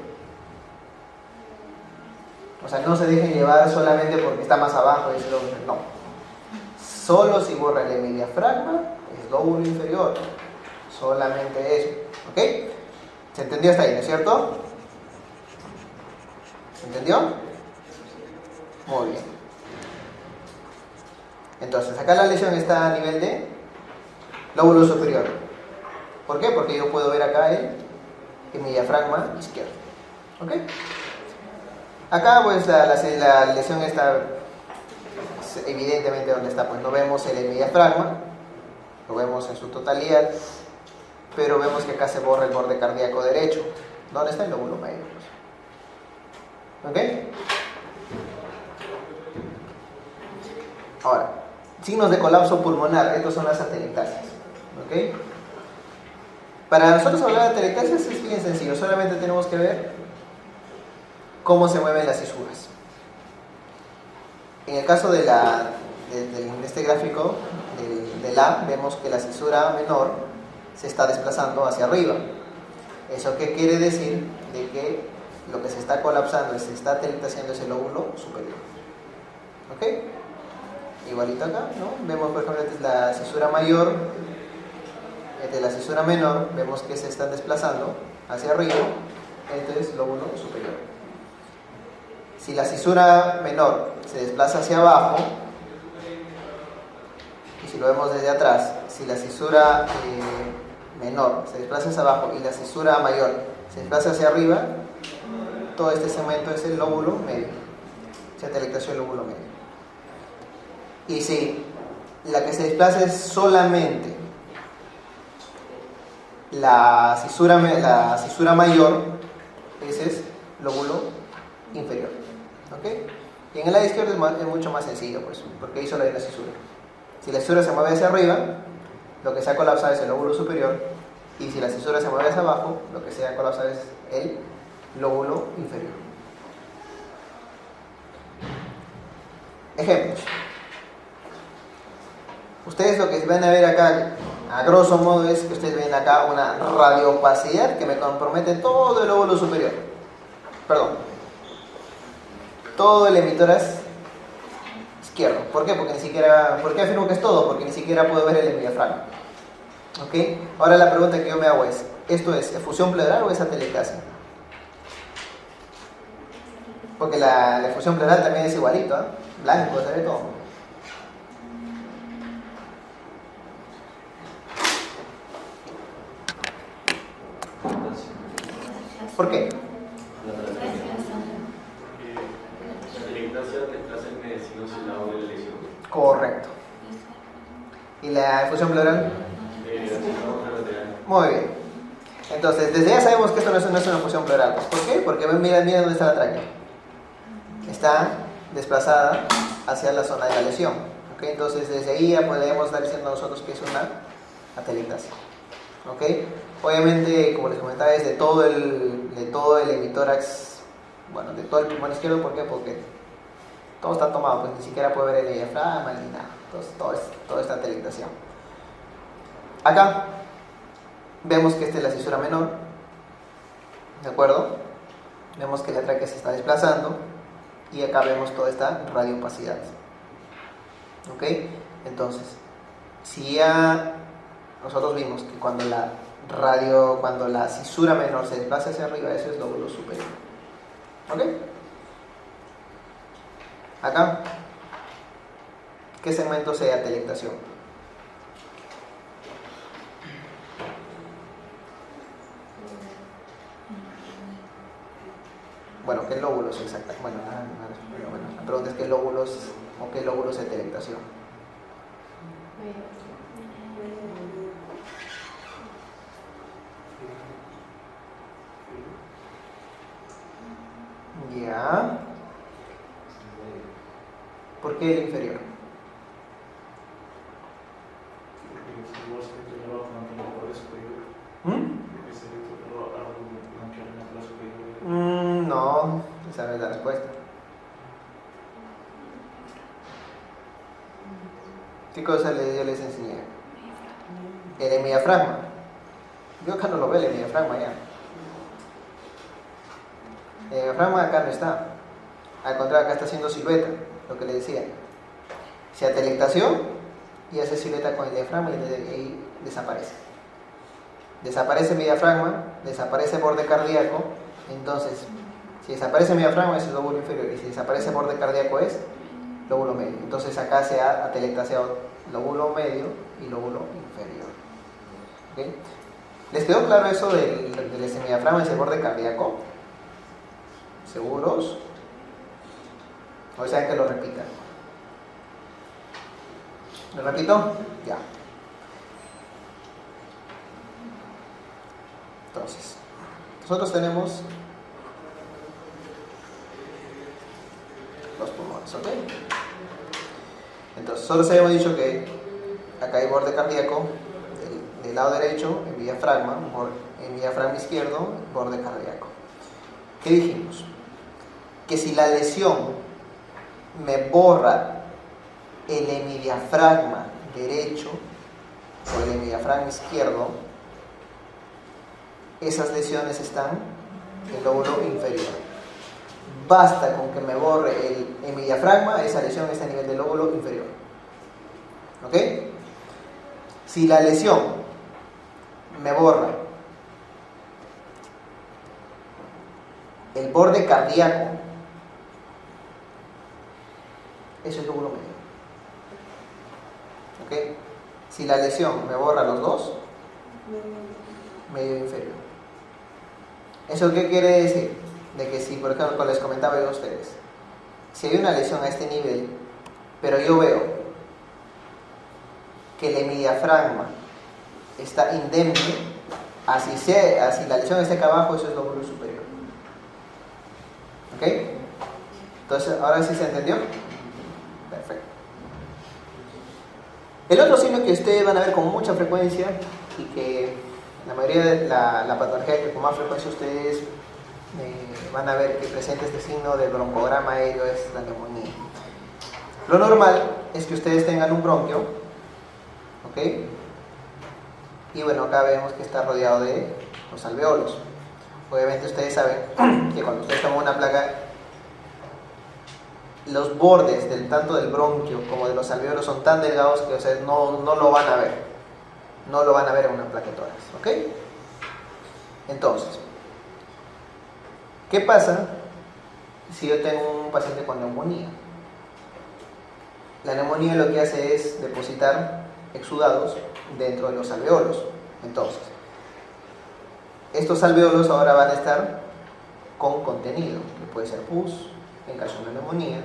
O sea, no se dejen llevar solamente porque está más abajo, es lóbulo inferior. No. Solo si borra el hemidiafragma es lóbulo inferior. Solamente eso. ¿Ok? ¿Se entendió hasta ahí, no es cierto? ¿Se entendió? Muy bien. Entonces, acá la lesión está a nivel de lóbulo superior. ¿Por qué? Porque yo puedo ver acá el hemidiafragma izquierdo. ¿Ok? Acá pues la lesión está evidentemente donde está, pues no vemos el hemidiafragma, lo vemos en su totalidad, pero vemos que acá se borra el borde cardíaco derecho. ¿Dónde está el lóbulo medio? ¿Ok? Ahora, signos de colapso pulmonar, estos son las atelectasias. ¿Ok? Para nosotros hablar de atelectasias es bien sencillo, solamente tenemos que ver cómo se mueven las fisuras. En el caso de este gráfico del A, vemos que la cisura menor se está desplazando hacia arriba. ¿Eso qué quiere decir? De que lo que se está colapsando, se está atelectasiando es el lóbulo superior. ¿Ok? Igualito acá, ¿no? Vemos, por ejemplo, esta es la cisura mayor, esta es la cisura menor, vemos que se están desplazando hacia arriba, este es lóbulo superior. Si la cisura menor se desplaza hacia abajo, y si lo vemos desde atrás, si la cisura menor se desplaza hacia abajo y la cisura mayor se desplaza hacia arriba, todo este segmento es el lóbulo medio, se atelectació el lóbulo medio. Y si la que se desplaza es solamente la cisura mayor, ese es lóbulo inferior. ¿Ok? Y en el lado izquierdo es mucho más sencillo, pues, porque ahí solo hay una cisura. Si la cisura se mueve hacia arriba, lo que se ha colapsado es el lóbulo superior, y si la cisura se mueve hacia abajo, lo que se ha colapsado es el lóbulo inferior. Ejemplos. Ustedes lo que van a ver acá, a grosso modo, es que ustedes ven acá una radiopacidad que me compromete todo el lóbulo superior. Perdón. Todo el hemitórax izquierdo. ¿Por qué? ¿Por qué afirmo que es todo? Porque ni siquiera puedo ver el hemidiafragma. ¿Ok? Ahora la pregunta que yo me hago es, ¿esto es efusión pleural o es atelectasia? Porque la efusión pleural también es igualito, ¿eh? Blanco, se ve todo. ¿Por qué? La atelectasia desplaza el mediastino de la lesión. Correcto. ¿Y la efusión pleural? Muy bien. Entonces, desde ya sabemos que esto no es una efusión pleural. ¿Por qué? Porque mira dónde está la tráquea. Está desplazada hacia la zona de la lesión. ¿Ok? Entonces, desde ahí ya podemos estar diciendo nosotros que es una atelectasia. ¿Ok? Obviamente, como les comentaba, es de todo el hemitórax, bueno, de todo el pulmón izquierdo. ¿Por qué? Porque todo está tomado, pues ni siquiera puede ver el diafragma ni nada. Entonces, todo está atelectasia. Acá vemos que esta es la cisura menor, ¿de acuerdo? Vemos que la tráquea se está desplazando y acá vemos toda esta radiopacidad. ¿Ok? Entonces, si ya nosotros vimos que cuando la cisura menor se desplaza hacia arriba, eso es lóbulo superior. ¿Ok? Acá, ¿qué segmento se atelectación? Bueno, ¿qué lóbulos exactamente? Bueno, la pregunta es ¿qué lóbulos o qué lóbulos de atelectación? Ya. ¿Por qué el inferior? No, esa no es la respuesta. ¿Qué cosa yo les enseñé? El hemidiafragma. Yo acá no lo veo el hemidiafragma ya. El hemidiafragma acá no está. Al contrario, acá está haciendo silueta, lo que les decía. Se atelectación y hace silueta con el diafragma y ahí desaparece. Desaparece mi diafragma, desaparece el borde cardíaco. Entonces, si desaparece mi diafragma es el lóbulo inferior y si desaparece el borde cardíaco es lóbulo medio. Entonces acá se ha atelectasiado lóbulo medio y lóbulo inferior. ¿Okay? ¿Les quedó claro eso del semidiafragma y el borde cardíaco? ¿Seguros? O sea que lo repita. ¿Lo repito? Ya. Entonces, nosotros tenemos los pulmones, ¿ok? Entonces, solo habíamos dicho que acá hay borde cardíaco del lado derecho, el diafragma izquierdo, borde cardíaco. ¿Qué dijimos? Que si la lesión me borra el hemidiafragma derecho o el hemidiafragma izquierdo, esas lesiones están en el lóbulo inferior. Basta con que me borre el hemidiafragma, esa lesión está a nivel del lóbulo inferior. ¿Ok? Si la lesión me borra el borde cardíaco, eso es lóbulo medio. ¿Ok? Si la lesión me borra los dos, medio inferior. ¿Eso qué quiere decir? De que si, por ejemplo, les comentaba yo a ustedes, si hay una lesión a este nivel, pero yo veo que el hemidiafragma está indemne, así la lesión esté acá abajo, eso es lóbulo superior. ¿Ok? Entonces, ¿ahora sí se entendió? Perfecto. El otro signo que ustedes van a ver con mucha frecuencia y que la mayoría de la patología que con más frecuencia ustedes van a ver que presenta este signo del broncograma aéreo es la neumonía. Lo normal es que ustedes tengan un bronquio, ¿ok? Y bueno, acá vemos que está rodeado de los alveolos. Obviamente ustedes saben que cuando ustedes toman una placa, los bordes tanto del bronquio como de los alveolos son tan delgados que ustedes no lo van a ver. No lo van a ver en una placa de tórax, ¿ok? Entonces, ¿qué pasa si yo tengo un paciente con neumonía? La neumonía lo que hace es depositar exudados dentro de los alveolos. Entonces, estos alveolos ahora van a estar con contenido, que puede ser pus en caso de una neumonía,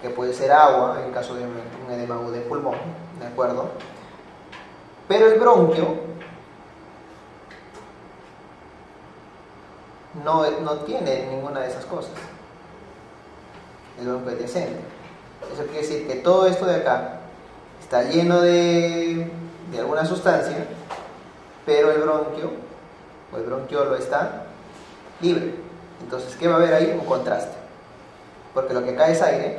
que puede ser agua en caso de un edema agudo de pulmón, ¿de acuerdo? Pero el bronquio no tiene ninguna de esas cosas. El bronquio adyacente. Eso quiere decir que todo esto de acá está lleno de alguna sustancia, pero el bronquio o el bronquiolo está libre. Entonces, ¿qué va a haber ahí? Un contraste. Porque lo que cae es aire,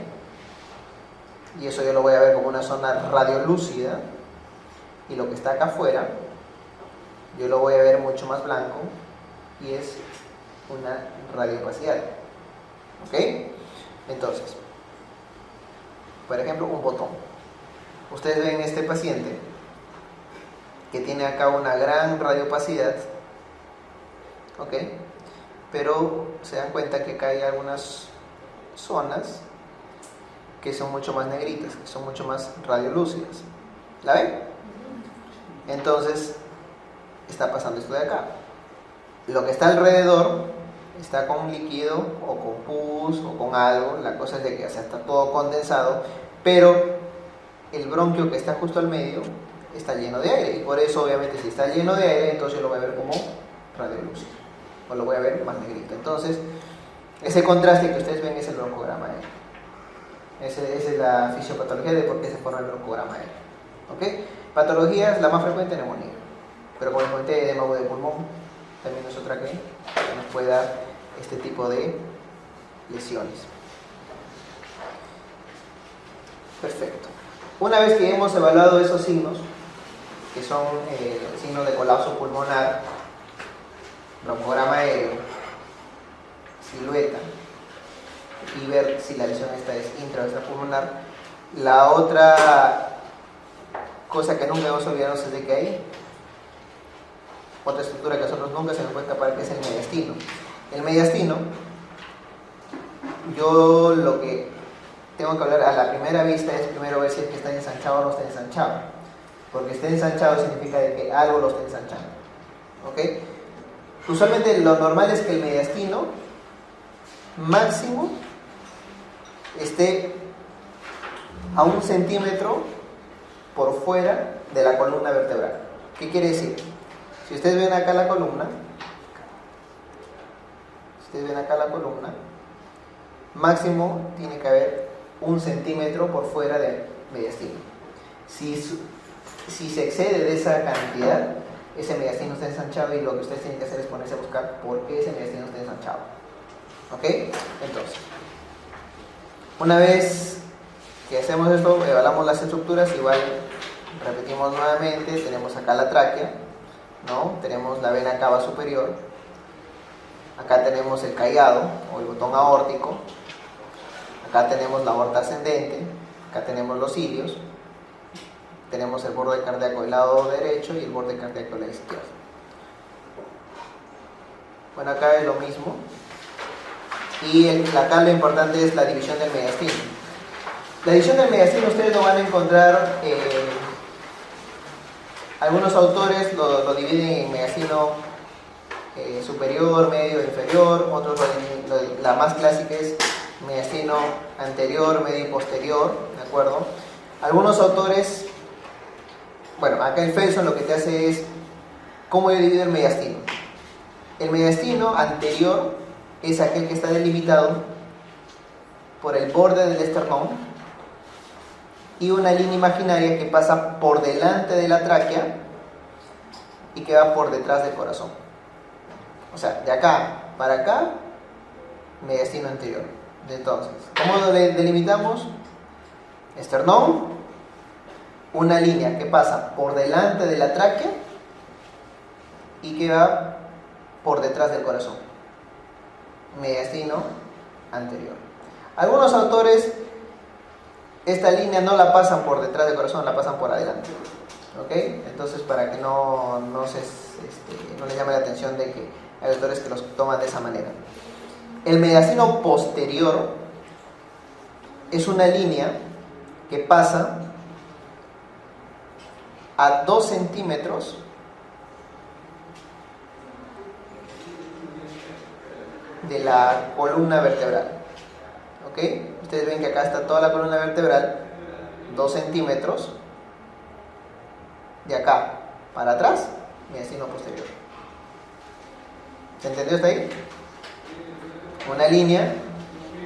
y eso yo lo voy a ver como una zona radiolúcida, y lo que está acá afuera, yo lo voy a ver mucho más blanco, y es una radiopacidad. ¿Ok? Entonces, por ejemplo, un botón. Ustedes ven este paciente que tiene acá una gran radiopacidad, ¿ok? Pero se dan cuenta que acá hay algunas zonas que son mucho más negritas, que son mucho más radiolúcidas. ¿La ven? Entonces, está pasando esto de acá. Lo que está alrededor está con líquido o con pus o con algo, la cosa es de que está todo condensado, pero el bronquio que está justo al medio está lleno de aire, y por eso obviamente si está lleno de aire, entonces yo lo voy a ver como radiolúcido, o lo voy a ver más negrito. Entonces, ese contraste que ustedes ven es el broncograma aéreo. Esa es la fisiopatología de por qué se forma el broncograma aéreo. ¿Ok? Patologías, la más frecuente, neumonía, pero como les comenté, edema agudo de pulmón también es otra que nos puede dar este tipo de lesiones. Perfecto. Una vez que hemos evaluado esos signos, que son signos de colapso pulmonar, broncograma aéreo, silueta, y ver si la lesión esta es intra o extrapulmonar, la otra cosa que nunca hemos olvidado es de que hay otra estructura que a nosotros nunca se nos puede escapar, que es el mediastino. El mediastino, yo lo que tengo que hablar a la primera vista es primero ver si es que está ensanchado o no está ensanchado, porque esté ensanchado significa de que algo lo está ensanchando. ¿Ok? Usualmente lo normal es que el mediastino máximo esté a 1 centímetro por fuera de la columna vertebral. ¿Qué quiere decir? Si ustedes ven acá la columna, máximo tiene que haber 1 centímetro por fuera del mediastino. Si se excede de esa cantidad, ese mediastino está ensanchado, y lo que ustedes tienen que hacer es ponerse a buscar por qué ese mediastino está ensanchado. ¿Ok? Entonces, una vez que hacemos esto, evaluamos las estructuras, igual repetimos nuevamente, tenemos acá la tráquea, ¿no? Tenemos la vena cava superior, acá tenemos el callado o el botón aórtico, acá tenemos la aorta ascendente, acá tenemos los cilios, tenemos el borde cardíaco del lado derecho y el borde cardíaco del lado izquierdo. Bueno, acá es lo mismo, y acá lo importante es la división del mediastino. La división del mediastino ustedes lo van a encontrar, algunos autores lo dividen en mediastino superior, medio, inferior. Otros, la más clásica es mediastino anterior, medio y posterior, ¿de acuerdo? Algunos autores, bueno, acá el Felson lo que te hace es cómo yo divido el mediastino. El mediastino anterior es aquel que está delimitado por el borde del esternón y una línea imaginaria que pasa por delante de la tráquea y que va por detrás del corazón. O sea, de acá para acá, mediastino anterior. Entonces, ¿cómo lo delimitamos? Esternón, una línea que pasa por delante de la tráquea y que va por detrás del corazón. Mediastino anterior. Algunos autores esta línea no la pasan por detrás del corazón, la pasan por adelante. ¿Ok? Entonces, para que no les llame la atención de que hay autores que los toman de esa manera. El mediastino posterior es una línea que pasa a 2 centímetros de la columna vertebral. ¿Ok? Ustedes ven que acá está toda la columna vertebral, 2 centímetros de acá para atrás, mediastino posterior. ¿Se entendió hasta ahí? Una línea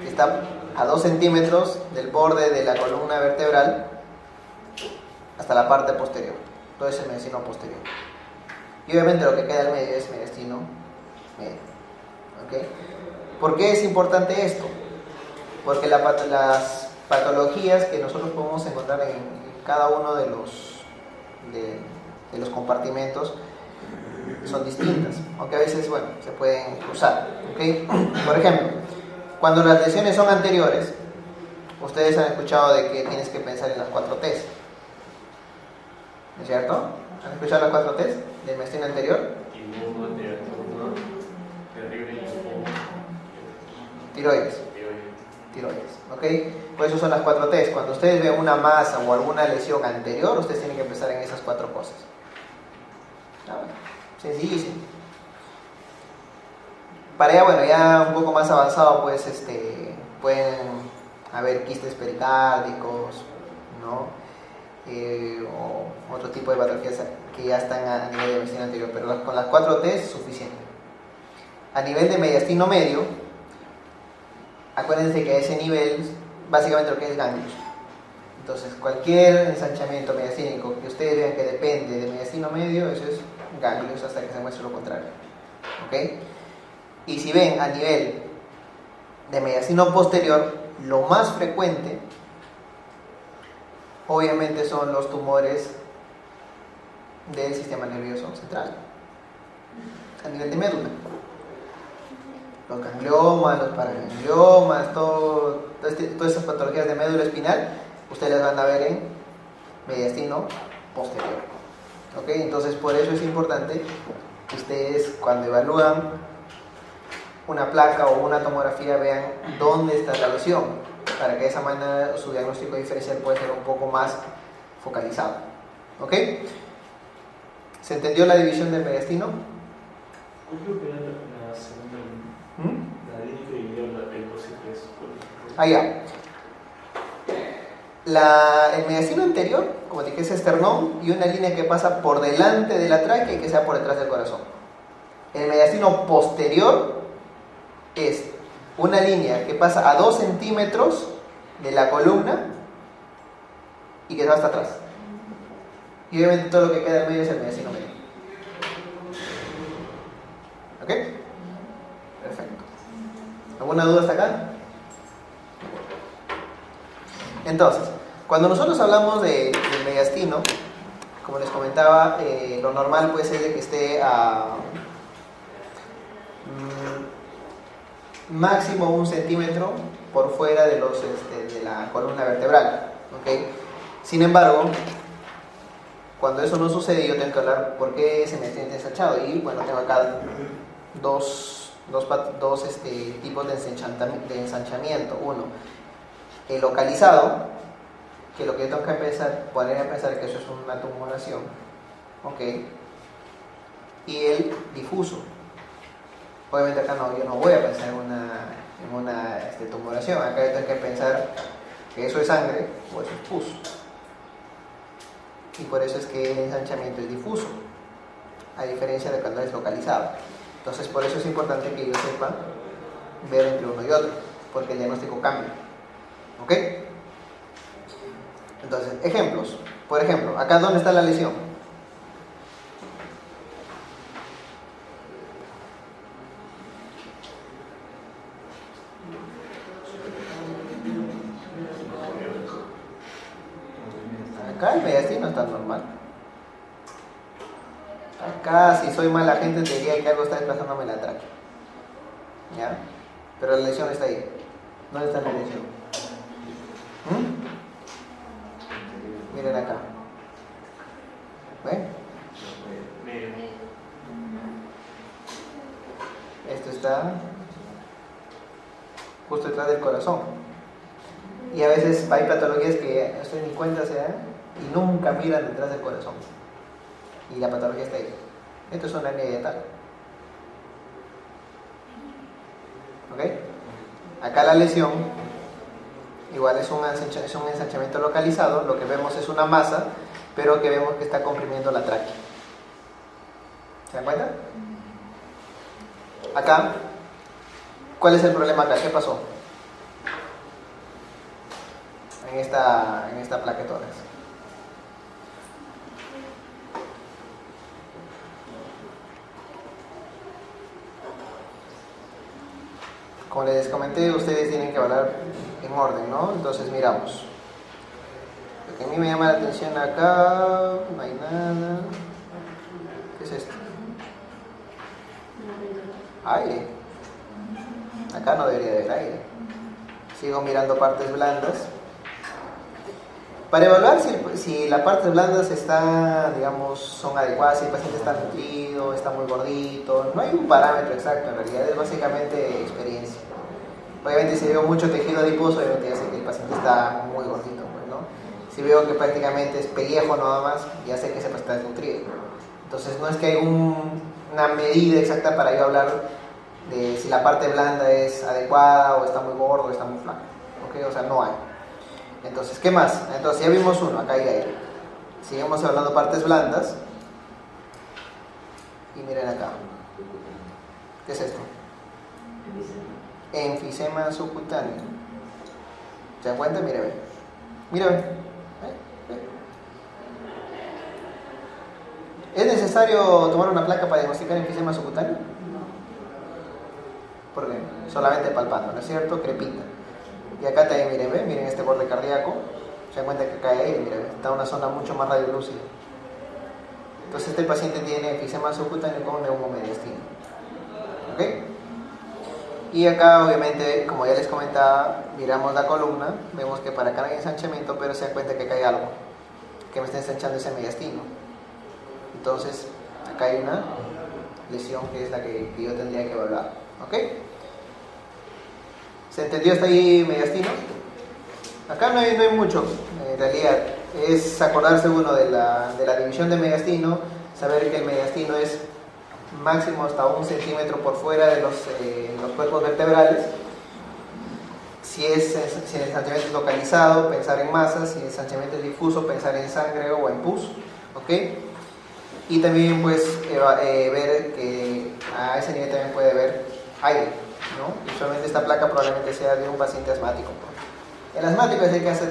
que está a 2 centímetros del borde de la columna vertebral hasta la parte posterior. Todo ese mediastino posterior. Y obviamente lo que queda al medio es mediastino medio. ¿Ok? ¿Por qué es importante esto? Porque las patologías que nosotros podemos encontrar en cada uno de los compartimentos son distintas, aunque a veces, bueno, se pueden cruzar. ¿Okay? Por ejemplo, cuando las lesiones son anteriores, ustedes han escuchado de que tienes que pensar en las 4 T's, ¿no es cierto? ¿Han escuchado las 4 T's del mediastino anterior? Tiroides. ¿Ok? Pues eso son las 4 T's. Cuando ustedes ven una masa o alguna lesión anterior, ustedes tienen que pensar en esas 4 cosas. ¿No? Sencillísimo. Para ya, bueno, ya un poco más avanzado, pues, pueden haber quistes pericárdicos, ¿no? O otro tipo de patologías que ya están a nivel de mediastino anterior, pero con las 4 T es suficiente. A nivel de mediastino medio, acuérdense que a ese nivel, básicamente lo que es ganglios. Entonces, cualquier ensanchamiento mediastínico que ustedes vean que depende de mediastino medio, eso es ganglios hasta que se muestre lo contrario. ¿Ok? Y si ven a nivel de mediastino posterior, lo más frecuente, obviamente, son los tumores del sistema nervioso central, a nivel de médula. Los gangliomas, los paragangliomas, todas esas patologías de médula espinal, ustedes las van a ver en mediastino posterior. ¿Ok? Entonces, por eso es importante que ustedes, cuando evalúan una placa o una tomografía, vean dónde está la lesión, para que de esa manera su diagnóstico diferencial pueda ser un poco más focalizado. ¿Ok? ¿Se entendió la división del mediastino? Creo que era la segunda línea. La línea que dividió el cocitriz. Ah, ya. El mediastino anterior, como dije, es esternón y una línea que pasa por delante de la tráquea y que sea por detrás del corazón. El mediastino posterior es una línea que pasa a 2 centímetros de la columna y que va hasta atrás. Y obviamente todo lo que queda en medio es el mediastino medio. ¿Ok? Perfecto. ¿Alguna duda hasta acá? Entonces, cuando nosotros hablamos del mediastino, como les comentaba, lo normal puede ser de que esté a máximo 1 centímetro por fuera de la columna vertebral. ¿Okay? Sin embargo, cuando eso no sucede, yo tengo que hablar por qué se me siente ensanchado. Y bueno, tengo acá dos tipos de ensanchamiento. Uno, el localizado, que lo que yo tengo que poner a pensar que eso es una tumoración, ¿ok? Y el difuso, Obviamente acá no, yo no voy a pensar en una tumoración, acá yo tengo que pensar que eso es sangre o eso es pus. Y por eso es que el ensanchamiento es difuso, a diferencia de cuando es localizado. Entonces por eso es importante que yo sepa ver entre uno y otro, porque el diagnóstico cambia. ¿Ok? Entonces, ejemplos. Por ejemplo, acá ¿dónde está la lesión? Acá el mediastino está normal. Acá, si soy mala gente, te diría que algo está desplazándome la tráquea. ¿Ya? Pero la lesión está ahí. ¿Dónde está la lesión? Miren acá. ¿Ven? Esto está justo detrás del corazón. Y a veces hay patologías que usted ni cuenta se dan y nunca miran detrás del corazón. Y la patología está ahí. Esto es una hernia hiatal. ¿Ok? Acá la lesión igual es un ensanchamiento localizado. Lo que vemos es una masa, pero que vemos que está comprimiendo la tráquea. ¿Se dan cuenta? Acá, ¿cuál es el problema acá? ¿Qué pasó? En esta placa de tórax. Como les comenté, ustedes tienen que hablar en orden, ¿no? Entonces miramos. Lo que a mí me llama la atención acá, no hay nada. ¿Qué es esto? Aire. Acá no debería haber aire. Sigo mirando partes blandas. Para evaluar si las partes blandas son adecuadas, si el paciente está nutrido, está muy gordito, no hay un parámetro exacto, en realidad es básicamente experiencia. Obviamente si veo mucho tejido adiposo, obviamente ya sé que el paciente está muy gordito, pues, ¿no? Si veo que prácticamente es pellejo nada más, ya sé que ese paciente está desnutrido. Entonces no es que hay una medida exacta para yo hablar de si la parte blanda es adecuada o está muy gordo o está muy flaco, ¿ok? O sea, no hay. Entonces, ¿qué más? Entonces ya vimos uno, acá hay aire. Seguimos hablando de partes blandas. Y miren acá. ¿Qué es esto? Enfisema subcutáneo. ¿Se dan cuenta? Mire, ve. Mire, ve. ¿Es necesario tomar una placa para diagnosticar enfisema subcutáneo? ¿Por qué? Solamente palpando, ¿no es cierto? Crepita. Y acá también, miren, miren este borde cardíaco. Se dan cuenta que cae ahí, miren, está en una zona mucho más radiolúcida. Entonces este paciente tiene enfisema subcutáneo con neumomediastino. ¿Ok? Y acá, obviamente, como ya les comentaba, miramos la columna, vemos que para acá no hay ensanchamiento, pero se dan cuenta que acá hay algo que me está ensanchando ese mediastino. Entonces, acá hay una lesión que es la que yo tendría que evaluar. ¿Ok? ¿Se entendió hasta ahí mediastino? Acá no hay mucho, en realidad. Es acordarse uno de la división de mediastino, saber que el mediastino es máximo hasta 1 centímetro por fuera de los cuerpos vertebrales. Si el ensanchamiento es localizado, pensar en masas. Si el ensanchamiento es difuso, pensar en sangre o en pus. ¿Ok? Y también pues ver que a ese nivel también puede haber aire, ¿no? Usualmente esta placa probablemente sea de un paciente asmático. El asmático es el que hace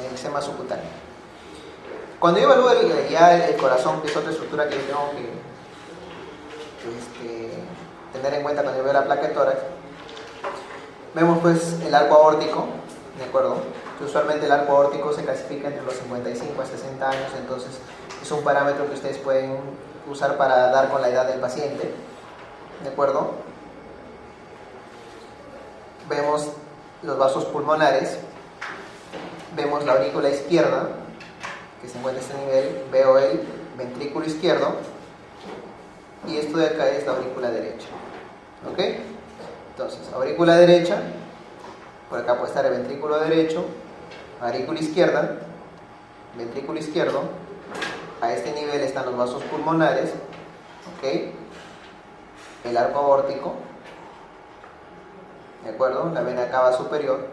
enfisema subcutáneo. Cuando yo evalúo ya el corazón, que es otra estructura que yo tengo que tener en cuenta cuando yo veo la placa de tórax, vemos pues el arco aórtico, ¿de acuerdo? Que usualmente el arco aórtico se clasifica entre los 55 a 60 años, entonces es un parámetro que ustedes pueden usar para dar con la edad del paciente, ¿de acuerdo? Vemos los vasos pulmonares, vemos la aurícula izquierda, que se encuentra a este nivel, veo el ventrículo izquierdo, y esto de acá es la aurícula derecha. ¿Ok? Entonces, aurícula derecha, por acá puede estar el ventrículo derecho, aurícula izquierda, ventrículo izquierdo, a este nivel están los vasos pulmonares, ¿ok? el arco aórtico, ¿de acuerdo? La vena cava superior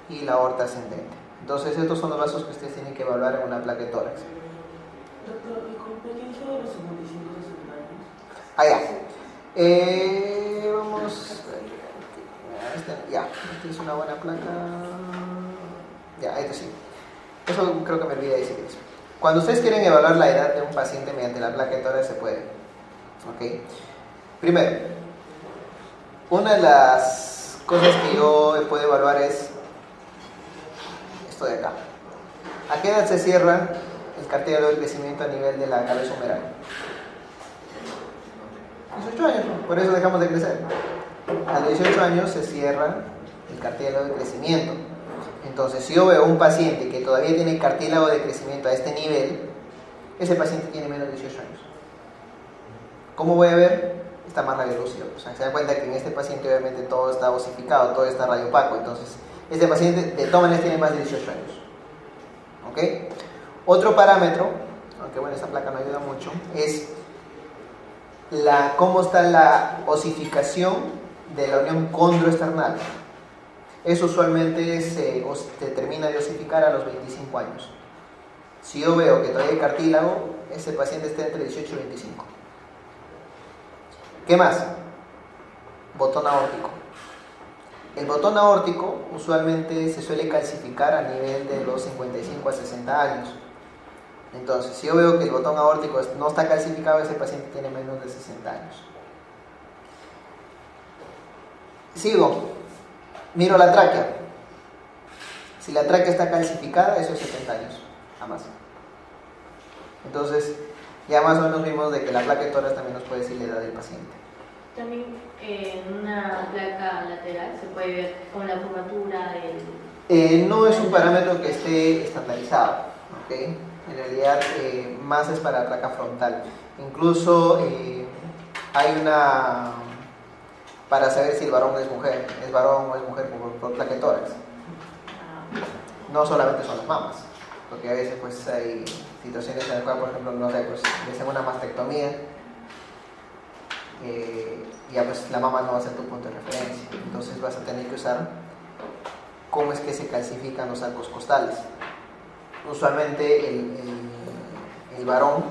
y la aorta ascendente. Entonces estos son los vasos que ustedes tienen que evaluar en una placa de tórax. Doctor, ¿y con pertenencia de los 55 60 años? Ah, ya. Vamos. Ya, esta es una buena placa. Ya, esto sí. Eso creo que me olvidé decir eso. Cuando ustedes quieren evaluar la edad de un paciente mediante la placa de tórax, se puede. ¿Ok? Primero, una de las cosas que yo puedo evaluar es esto de acá. ¿A qué edad se cierra el cartílago de crecimiento a nivel de la cabeza humeral? 18 años, por eso dejamos de crecer. A los 18 años se cierra el cartílago de crecimiento. Entonces, si yo veo un paciente que todavía tiene cartílago de crecimiento a este nivel, ese paciente tiene menos de 18 años. ¿Cómo voy a ver? Está más radiolúcido. O sea, se da cuenta que en este paciente obviamente todo está osificado, todo está radiopaco. Entonces, este paciente de todas maneras tiene más de 18 años. ¿Ok? Otro parámetro, aunque bueno, esta placa no ayuda mucho, es cómo está la osificación de la unión condroesternal. Eso usualmente se termina de osificar a los 25 años. Si yo veo que todavía hay cartílago, ese paciente está entre 18 y 25. ¿Qué más? Botón aórtico. El botón aórtico usualmente se suele calcificar a nivel de los 55 a 60 años. Entonces, si yo veo que el botón aórtico no está calcificado, ese paciente tiene menos de 60 años. Sigo. Miro la tráquea. Si la tráquea está calcificada, eso es 70 años, a más. Entonces, ya más o menos vimos de que la placa de tórax también nos puede decir la edad del paciente. También en una placa lateral se puede ver con la curvatura del... No es un parámetro que esté estandarizado, ¿ok? En realidad, más es para la placa frontal. Incluso hay una... para saber si el varón es mujer, es varón o es mujer por placa de tórax. No solamente son las mamas, porque a veces pues hay situaciones en las cuales, por ejemplo, no sé, pues le hacen una mastectomía, ya pues la mama no va a ser tu punto de referencia, entonces vas a tener que usar cómo es que se calcifican los arcos costales. Usualmente el varón,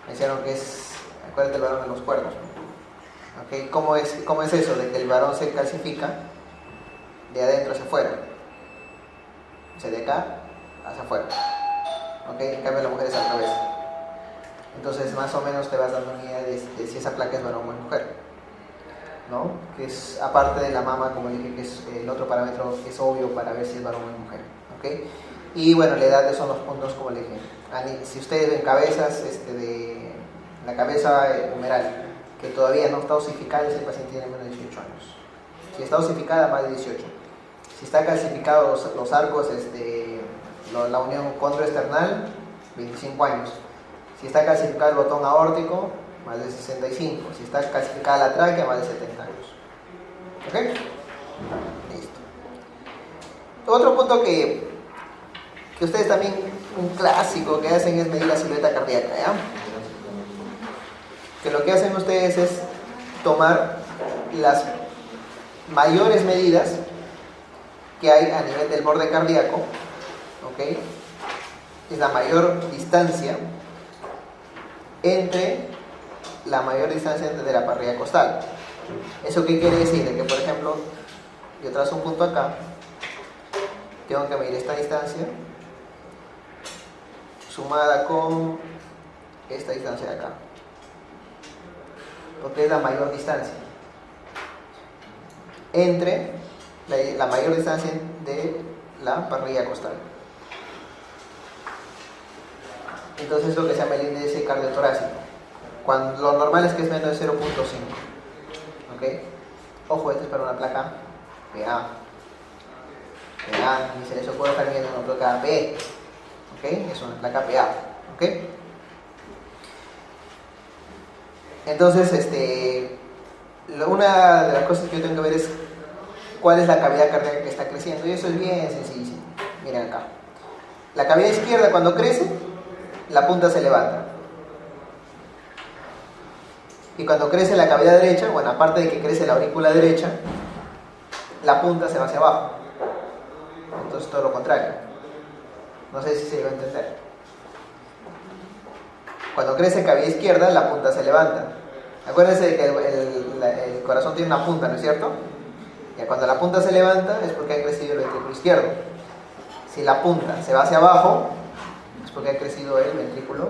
me dijeron que es, acuérdate, el varón de los cuernos, ¿no? ¿Okay? ¿Cómo es eso de que el varón se calcifica de adentro hacia afuera? O sea, de acá hacia afuera. ¿Okay? En cambio la mujer es al revés. Entonces más o menos te vas dando una idea de si esa placa es varón o es mujer, ¿no? Que es aparte de la mama, como dije, que es el otro parámetro que es obvio para ver si es varón o es mujer. ¿Okay? Y bueno, la edad son los puntos, como le dije. Si ustedes ven cabezas de la cabeza humeral que todavía no está osificada, ese paciente tiene menos de 18 años. Si está osificada, más de 18. Si está calcificado los arcos, la unión condroesternal, 25 años. Si está calcificado el botón aórtico, más de 65. Si está calcificada la tráquea, más de 70 años. ¿Ok? Listo. Otro punto que ustedes también, un clásico que hacen es medir la silueta cardíaca, ¿ya? Que lo que hacen ustedes es tomar las mayores medidas que hay a nivel del borde cardíaco, ¿ok? Es la mayor distancia entre la mayor distancia de la parrilla costal. ¿Eso qué quiere decir? De que, por ejemplo, yo trazo un punto acá, tengo que medir esta distancia sumada con esta distancia de acá, porque es la mayor distancia entre la mayor distancia de la parrilla costal. Entonces es lo que se llama el índice cardiotorácico. Cuando lo normal es que es menos de 0.5. ¿Ok? Ojo, esto es para una placa PA. PA, ni se les ocurre estar viendo una placa P. ¿Ok? Es una placa PA. ¿Ok? Entonces, una de las cosas que yo tengo que ver es cuál es la cavidad cardíaca que está creciendo. Y eso es bien sencillísimo. Miren acá. La cavidad izquierda, cuando crece, la punta se levanta. Y cuando crece la cavidad derecha, bueno, aparte de que crece la aurícula derecha, la punta se va hacia abajo. Entonces todo lo contrario. No sé si se llegó a entender. Cuando crece cavidad izquierda, la punta se levanta. Acuérdense de que el corazón tiene una punta, ¿no es cierto? Y cuando la punta se levanta es porque ha crecido el ventrículo izquierdo. Si la punta se va hacia abajo, es porque ha crecido el ventrículo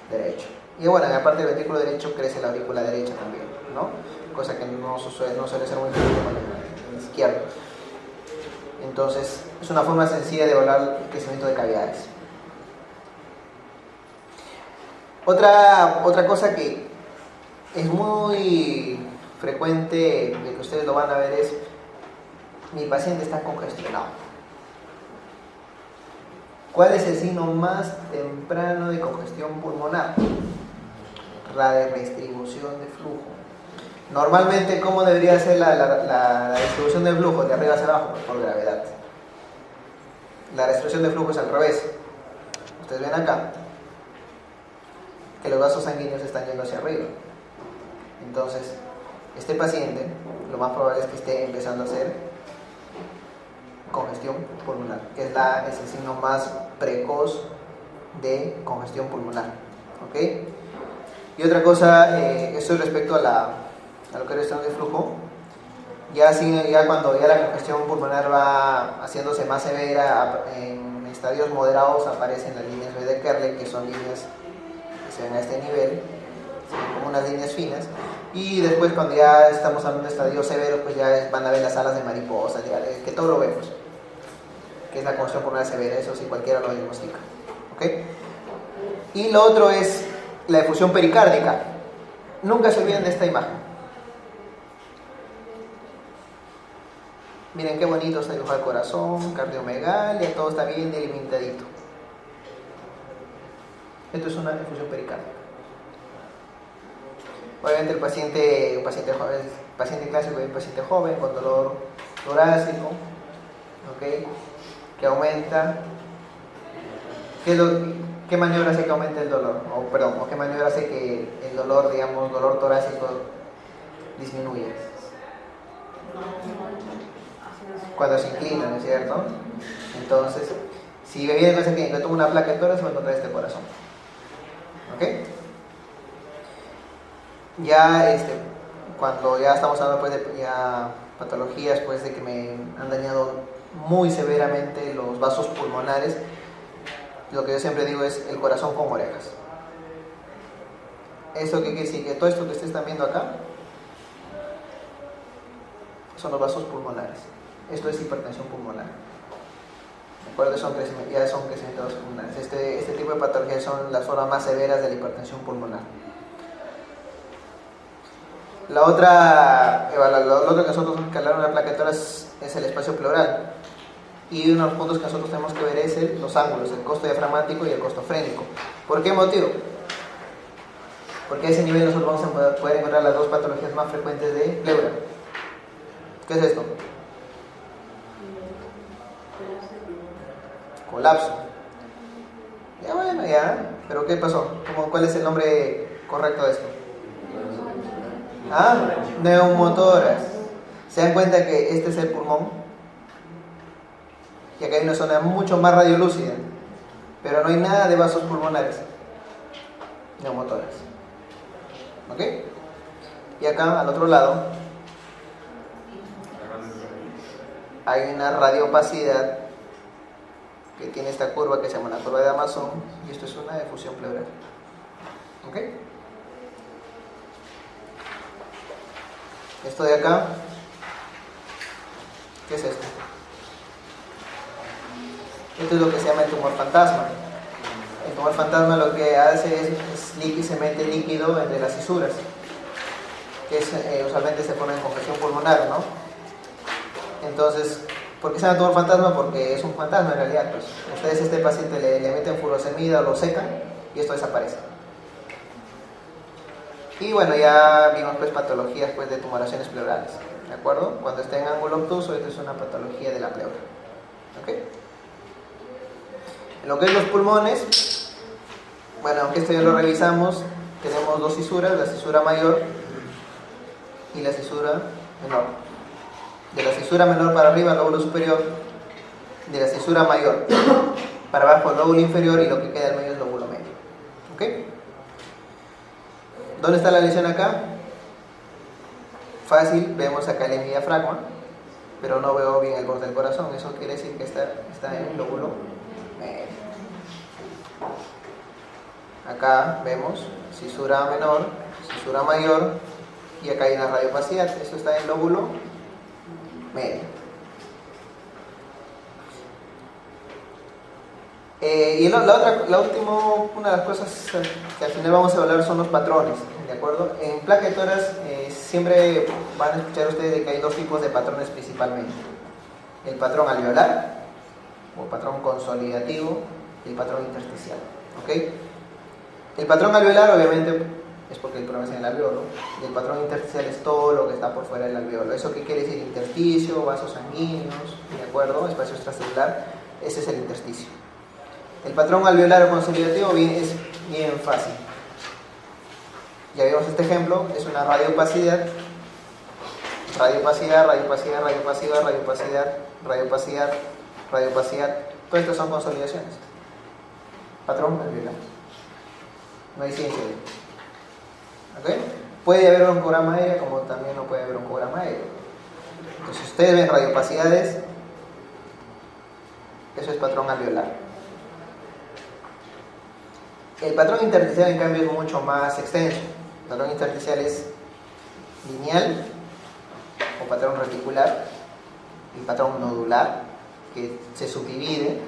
derecho. Y bueno, aparte del ventrículo derecho crece la aurícula derecha también, ¿no? Cosa que no suele ser muy frecuente con el izquierdo. Entonces, es una forma sencilla de evaluar el crecimiento de cavidades. Otra cosa que es muy frecuente, de que ustedes lo van a ver, es: mi paciente está congestionado. ¿Cuál es el signo más temprano de congestión pulmonar? La de redistribución de flujo. Normalmente, ¿cómo debería ser la distribución del flujo? De arriba hacia abajo, por gravedad. La distribución de flujo es al revés. Ustedes ven acá que los vasos sanguíneos están yendo hacia arriba. Entonces, este paciente, lo más probable es que esté empezando a hacer congestión pulmonar, que es el signo más precoz de congestión pulmonar. ¿Ok? Y otra cosa, esto respecto a lo que es el de flujo. Ya cuando ya la congestión pulmonar va haciéndose más severa, en estadios moderados aparecen las líneas B de Kerley, que son líneas que se ven a este nivel, se ven como unas líneas finas. Y después, cuando ya estamos hablando de estadios severos, pues ya van a ver las alas de mariposa, que todo lo vemos, que es la congestión pulmonar severa. Eso sí, cualquiera lo diagnostica. ¿Ok? Y lo otro es la efusión pericárdica. Nunca se olviden de esta imagen. Miren qué bonito está dibujado el corazón, cardiomegalia, todo está bien delimitadito. Esto es una efusión pericárdica. Obviamente un paciente joven, paciente clásico y un paciente joven con dolor torácico, ¿ok? Que aumenta. ¿Qué maniobra hace que aumente el dolor? O qué maniobra hace que el dolor, dolor torácico disminuya. Cuando se inclina, ¿no es cierto? Entonces, si viene el paciente que toma una placa de tórax, se va a encontrar este corazón. ¿Ok? Ya cuando ya estamos hablando pues, de patologías pues, de que me han dañado muy severamente los vasos pulmonares, lo que yo siempre digo es el corazón con orejas. ¿Esto qué quiere decir? Que todo esto que ustedes están viendo acá son los vasos pulmonares. Esto es hipertensión pulmonar. ¿De acuerdo? Ya son crecimientos pulmonares. Este tipo de patologías son las formas más severas de la hipertensión pulmonar. Lo otro que nosotros tenemos que hablar en la placa de tórax es el espacio pleural. Y uno de los puntos que nosotros tenemos que ver es los ángulos, el costo diafragmático y el costo frénico. ¿Por qué motivo? Porque a ese nivel nosotros vamos a poder encontrar las dos patologías más frecuentes de pleura. ¿Qué es esto? Colapso. Ya bueno, ya. ¿Pero qué pasó? ¿Cuál es el nombre correcto de esto? Neumotórax. ¿Se dan cuenta que este es el pulmón? Y acá hay una zona mucho más radiolúcida, pero no hay nada de vasos pulmonares. Neumotórax. ¿Ok? Y acá al otro lado hay una radiopacidad que tiene esta curva que se llama la curva de Amazon, y esto es una efusión pleural. ¿Ok? Esto de acá, ¿qué es esto? Esto es lo que se llama el tumor fantasma. El tumor fantasma lo que hace es se mete líquido entre las fisuras, que usualmente se forma en congestión pulmonar, ¿no? Entonces, ¿por qué se llama tumor fantasma? Porque es un fantasma en realidad. Pues, ustedes a este paciente le meten furosemida o lo secan y esto desaparece. Y bueno, ya vimos pues patologías pues, de tumoraciones pleurales, ¿de acuerdo? Cuando está en ángulo obtuso, esto es una patología de la pleura. ¿Ok? En lo que es los pulmones, bueno, aunque esto ya lo revisamos, tenemos dos cisuras, la cisura mayor y la cisura menor. De la cisura menor para arriba, lóbulo superior, de la cisura mayor para abajo, lóbulo inferior, y lo que queda al medio es lóbulo medio. ¿Ok? ¿Dónde está la lesión acá? Fácil, vemos acá el diafragma, pero no veo bien el borde del corazón. Eso quiere decir que está en el lóbulo medio. Acá vemos cisura menor, cisura mayor, y acá hay una radiopacidad. Esto está en el lóbulo medio. Y la última, una de las cosas que al final vamos a hablar son los patrones, ¿de acuerdo? En placa de tórax siempre van a escuchar ustedes de que hay dos tipos de patrones principalmente: el patrón alveolar o patrón consolidativo y el patrón intersticial. ¿Ok? El patrón alveolar obviamente es porque el problema es en el alveolo, y el patrón intersticial es todo lo que está por fuera del alveolo. ¿Eso qué quiere decir? Intersticio, vasos sanguíneos, ¿de acuerdo? Espacio extracelular, ese es el intersticio. El patrón alveolar o consolidativo es bien fácil. Ya vimos este ejemplo, es una radiopacidad, radiopacidad, radiopacidad, radiopacidad, radiopacidad, radiopacidad, radiopacidad. Todas estas son consolidaciones. Patrón alveolar. No hay ciencia de ¿ok? Puede haber un broncograma aéreo como también no puede haber un broncograma aéreo. Entonces, si ustedes ven radiopacidades, eso es patrón alveolar. El patrón intersticial, en cambio, es mucho más extenso. El patrón intersticial es lineal o patrón reticular, el patrón nodular, que se subdivide,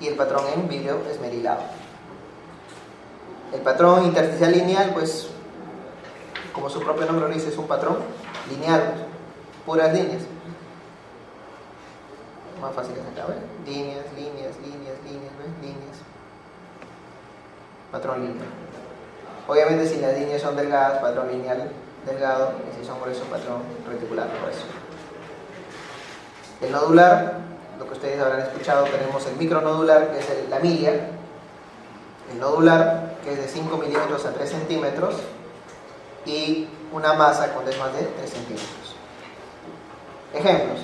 y el patrón en vídeo esmerilado. El patrón intersticial lineal, pues, como su propio nombre lo dice, es un patrón lineal, pues, puras líneas. Más fácil que se acabe. Líneas, líneas, líneas, líneas, ¿ves? Líneas. Patrón lineal. Obviamente, si las líneas son delgadas, patrón lineal delgado, y si son gruesos, patrón reticular grueso. El nodular, lo que ustedes habrán escuchado, tenemos el micronodular, que es la milia, el nodular, que es de 5 milímetros a 3 centímetros, y una masa con más de 3 centímetros. Ejemplos: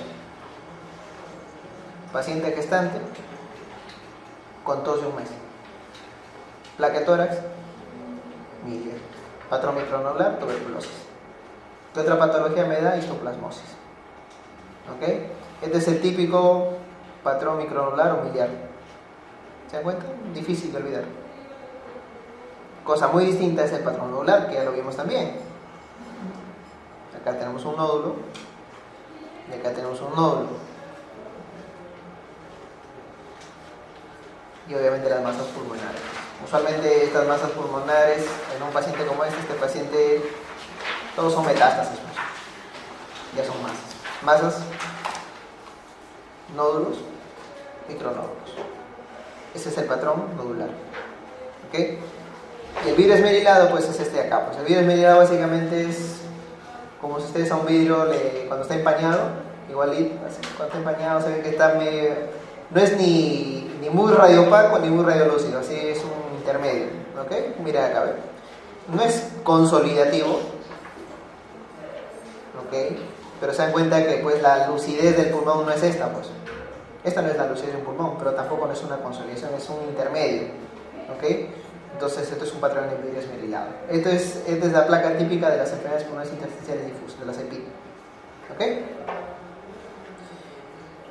paciente gestante con tos de un mes, placa de tórax, milia, patrón micronodular, tuberculosis. ¿Qué otra patología me da? Histoplasmosis. ¿Ok? Este es el típico patrón micronodular o miliar. ¿Se dan cuenta? Difícil de olvidar. Cosa muy distinta es el patrón nodular, que ya lo vimos también. Acá tenemos un nódulo y acá tenemos un nódulo. Y obviamente las masas pulmonares. Usualmente estas masas pulmonares, en un paciente como este paciente, todos son metástasis. Ya son masas. Masas, nódulos, micronódulos. Ese es el patrón nodular. ¿Ok? Y el vidrio esmerilado, pues es este de acá. Pues el vidrio esmerilado básicamente es como si ustedes a un vidrio, cuando está empañado, igualito, cuando está empañado se ve que está medio, no es ni muy radiopaco ni muy radiolúcido, así es un intermedio. ¿Ok? Mira acá, ¿ve? No es consolidativo, ¿ok? Pero se dan cuenta que pues la lucidez del pulmón no es esta, pues. Esta no es la lucidez de un pulmón, pero tampoco no es una consolidación, es un intermedio. ¿Ok? Entonces, esto es un patrón de vidrio esmerilado. Esta es la placa típica de las enfermedades pulmonares intersticiales difusas, de las EPI. ¿Ok?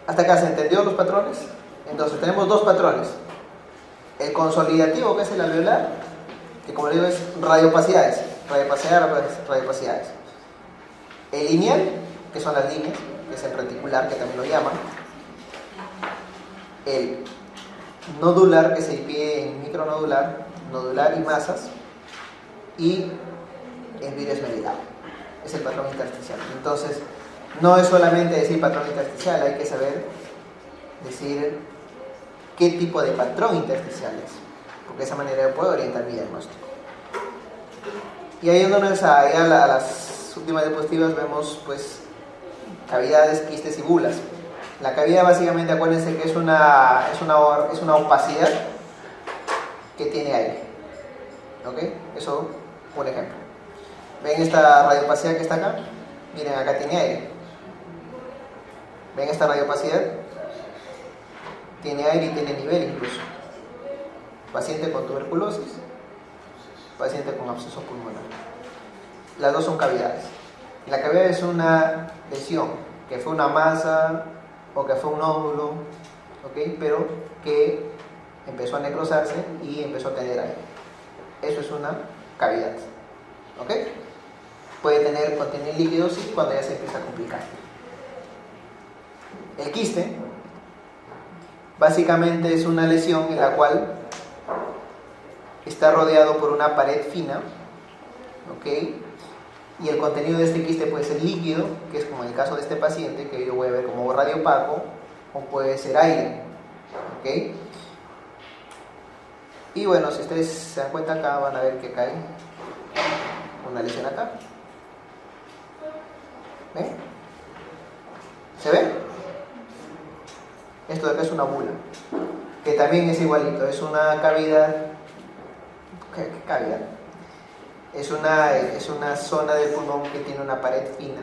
¿Hasta acá se entendió los patrones? Entonces, tenemos dos patrones. El consolidativo, que es el alveolar, que como le digo es radiopacidades. Radiopacidades. El lineal, que son las líneas, que es el reticular, que también lo llaman. El nodular, que se divide en micronodular, nodular y masas, y el vidrio esmerilado. Es el patrón intersticial. Entonces, no es solamente decir patrón intersticial, hay que saber decir qué tipo de patrón intersticial es, porque de esa manera yo puedo orientar mi diagnóstico. Y ahí yéndonos a las últimas diapositivas, vemos pues cavidades, quistes y bulas. La cavidad básicamente, acuérdense que es una opacidad que tiene aire. ¿Ok? Eso, un ejemplo. ¿Ven esta radiopacidad que está acá? Miren, acá tiene aire. ¿Ven esta radiopacidad? Tiene aire y tiene nivel incluso. Paciente con tuberculosis, paciente con absceso pulmonar. Las dos son cavidades. La cavidad es una lesión, que fue una masa o que fue un nódulo, ¿ok? Pero que empezó a necrosarse y empezó a tener aire. Eso es una cavidad, ¿ok? Puede contener líquidos sí, cuando ya se empieza a complicar. El quiste básicamente es una lesión en la cual está rodeado por una pared fina, ¿ok? Y el contenido de este quiste puede ser líquido, que es como en el caso de este paciente, que yo voy a ver como radiopaco, o puede ser aire, ¿ok? Y bueno, si ustedes se dan cuenta acá, van a ver que cae una lesión acá. ¿Ven? ¿Se ve? Esto de acá es una bula, que también es igualito, es una cavidad. ¿Qué cavidad? Es una zona del pulmón que tiene una pared fina,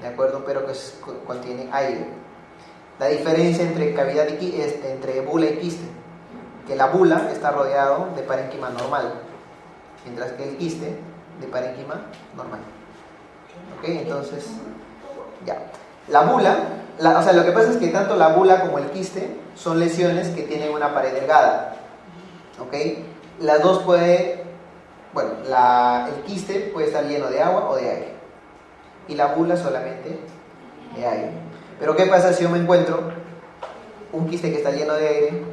¿de acuerdo? Pero que contiene aire. La diferencia entre cavidad y entre bula y quiste, que la bula está rodeado de parénquima normal, mientras que el quiste de parénquima normal. ¿Ok? Entonces, ya. La bula, o sea, lo que pasa es que tanto la bula como el quiste son lesiones que tienen una pared delgada. ¿Ok? Las dos el quiste puede estar lleno de agua o de aire. Y la bula solamente de aire. Pero ¿qué pasa si yo me encuentro un quiste que está lleno de aire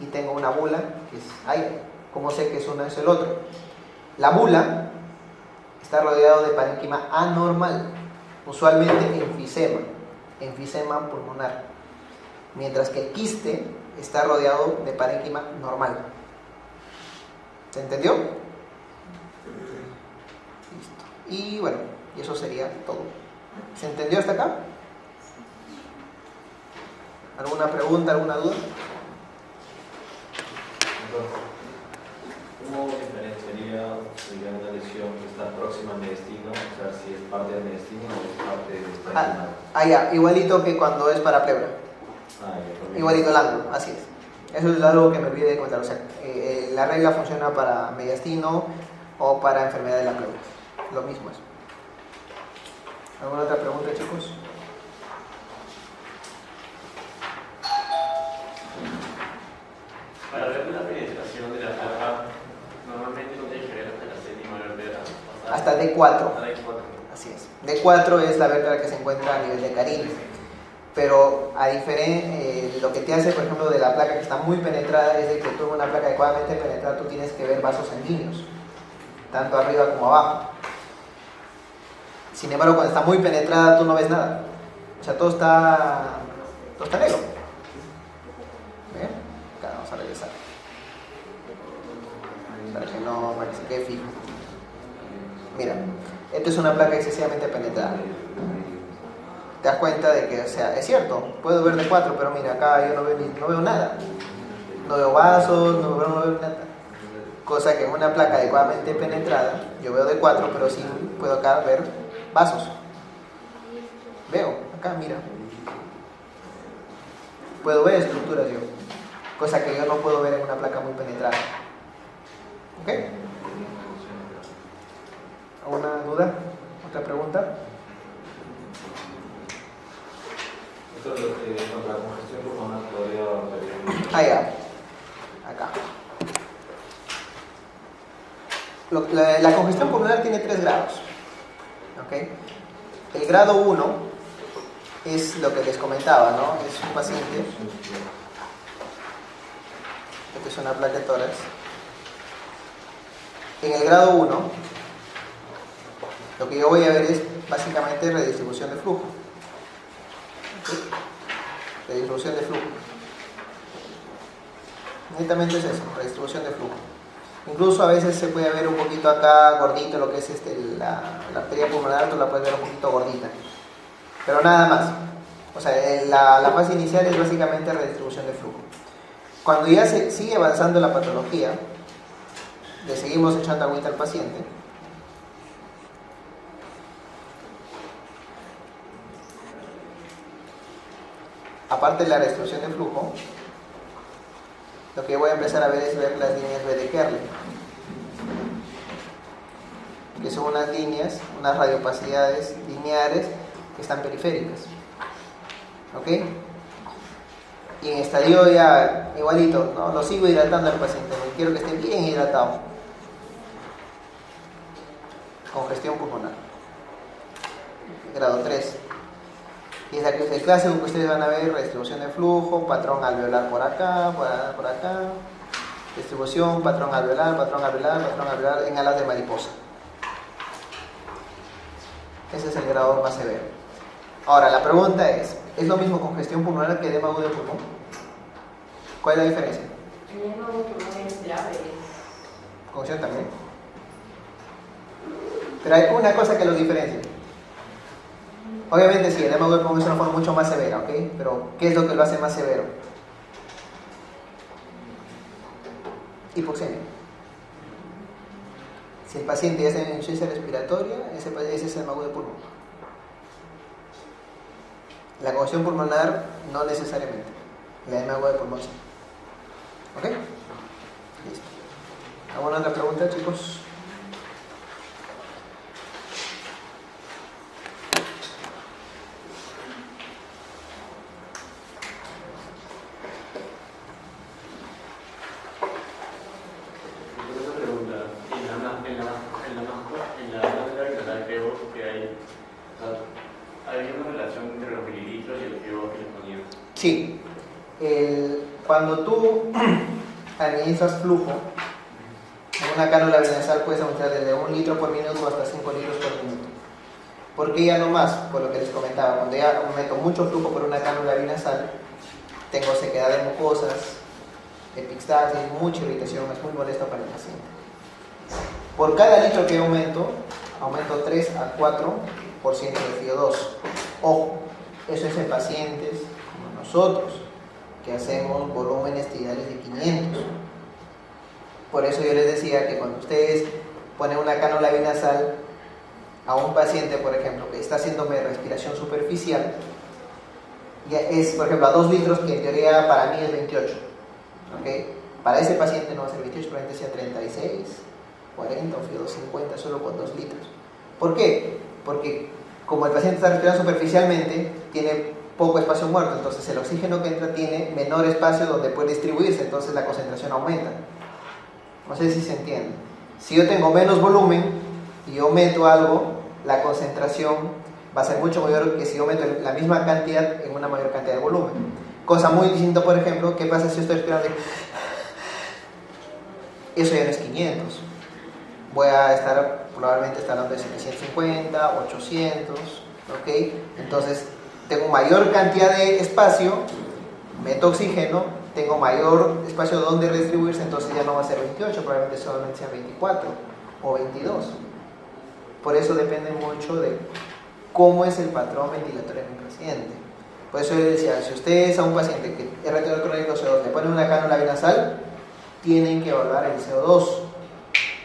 y tengo una bula que es aire? ¿Cómo sé que es uno es el otro? La bula está rodeado de parénquima anormal, usualmente enfisema pulmonar, mientras que el quiste está rodeado de parénquima normal. ¿Se entendió? Listo. Y bueno, y eso sería todo. ¿Se entendió hasta acá? ¿Alguna pregunta, alguna duda? ¿Cómo diferenciaría una lesión que está próxima al mediastino? O sea, si es parte del mediastino o es parte del Ya, igualito que cuando es para pleura. Igualito el ángulo, así es. Eso es algo que me olvidé de contar. O sea, la regla funciona para mediastino o para enfermedad de la pleura. Lo mismo es. ¿Alguna otra pregunta, chicos? Para ver la penetración de la placa, normalmente no tiene que ver hasta la séptima vértebra. Hasta D4. Hasta D4. Así es. D4 es la vértebra que se encuentra a nivel de carina. Pero lo que te hace, por ejemplo, de la placa que está muy penetrada es de que tú en una placa adecuadamente penetrada tú tienes que ver vasos sanguíneos, tanto arriba como abajo. Sin embargo, cuando está muy penetrada tú no ves nada. O sea, todo está negro. ¿Bien? Acá vamos a regresar. Para que se quede fijo. Mira, esta es una placa excesivamente penetrada. Te das cuenta de que, o sea, es cierto, puedo ver de 4, pero mira, acá yo no veo nada. No veo vasos, no veo nada. Cosa que en una placa adecuadamente penetrada, yo veo de 4, pero sí puedo acá ver vasos. Veo, acá, mira. Puedo ver estructuras yo. Cosa que yo no puedo ver en una placa muy penetrada. ¿Ok? ¿Alguna duda? ¿Otra pregunta? Esto es lo que contra la congestión pulmonar podría Ah, ya. Acá. La congestión pulmonar tiene 3 grados. ¿Ok? El grado 1 es lo que les comentaba, ¿no? Es un paciente. Esta es una placa de tórax. En el grado 1, lo que yo voy a ver es básicamente redistribución de flujo. ¿Sí? Redistribución de flujo. Netamente es eso, redistribución de flujo. Incluso a veces se puede ver un poquito acá gordito lo que es la arteria pulmonar, tú la puedes ver un poquito gordita. Pero nada más. O sea, la fase inicial es básicamente redistribución de flujo. Cuando ya se sigue avanzando la patología, le seguimos echando agüita al paciente. Aparte de la restricción de flujo, lo que voy a empezar a ver es ver las líneas B de Kerley, que son unas líneas, unas radiopacidades lineares que están periféricas. ¿Ok? Y en estadio ya igualito, ¿no? Lo sigo hidratando al paciente, quiero que esté bien hidratado. Congestión pulmonar. Grado 3. Y es el clásico que ustedes van a ver: redistribución de flujo, patrón alveolar por acá, por acá, distribución, patrón alveolar, patrón alveolar en alas de mariposa. Ese es el grado más severo. Ahora, la pregunta ¿es lo mismo congestión pulmonar que edema agudo de pulmón? ¿Cuál es la diferencia? El edema agudo de pulmón es grave. Congestión también. Pero hay una cosa que los diferencia. Obviamente sí, el edema agudo de pulmón es una forma mucho más severa, ¿ok? Pero ¿qué es lo que lo hace más severo? Hipoxemia. Si el paciente ya tiene insuficiencia respiratoria, ese es el edema agudo de pulmón. La congestión pulmonar no necesariamente. El edema agudo de pulmón sí. ¿Ok? Listo. ¿Alguna otra pregunta, chicos? Sí, cuando tú administras flujo en una cánula venasal puedes aumentar desde 1 litro por minuto hasta 5 litros por minuto. ¿Por qué ya no más? Por lo que les comentaba, cuando ya aumento mucho flujo por una cánula venasal, tengo sequedad de mucosas, epistaxis, mucha irritación, es muy molesto para el paciente. Por cada litro que aumento 3 a 4% de CO2. Ojo, eso es en pacientes como nosotros, que hacemos volúmenes tidales de 500. Por eso yo les decía que cuando ustedes ponen una cánula binasal a un paciente, por ejemplo, que está haciéndome respiración superficial, ya es, por ejemplo, a 2 litros, que en teoría para mí es 28. ¿Okay? Para ese paciente no va a ser 28, probablemente sea 36, 40 o 50, solo con 2 litros. ¿Por qué? Porque como el paciente está respirando superficialmente, tiene poco espacio muerto, entonces el oxígeno que entra tiene menor espacio donde puede distribuirse, entonces la concentración aumenta. No sé si se entiende. Si yo tengo menos volumen y yo meto algo, la concentración va a ser mucho mayor que si yo meto la misma cantidad en una mayor cantidad de volumen. Cosa muy distinta, por ejemplo, ¿qué pasa si yo estoy respirando? Eso ya no es 500. Voy a estar, probablemente estar hablando de 750, 800, ¿ok? Entonces, tengo mayor cantidad de espacio, meto oxígeno, tengo mayor espacio donde redistribuirse, entonces ya no va a ser 28, probablemente solamente sea 24 o 22. Por eso depende mucho de cómo es el patrón ventilatorio en el paciente. Por eso yo decía, si ustedes a un paciente que es retenedor crónico de CO2 le ponen una cánula binasal, tienen que evaluar el CO2,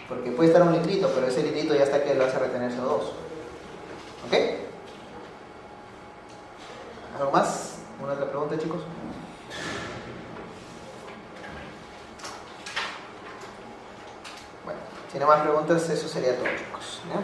porque puede estar un litrito, pero ese litrito ya está que lo hace retener CO2. ¿Ok? ¿Algo más? ¿Una otra pregunta, chicos? Bueno, si no más preguntas, eso sería todo, chicos, ¿ya?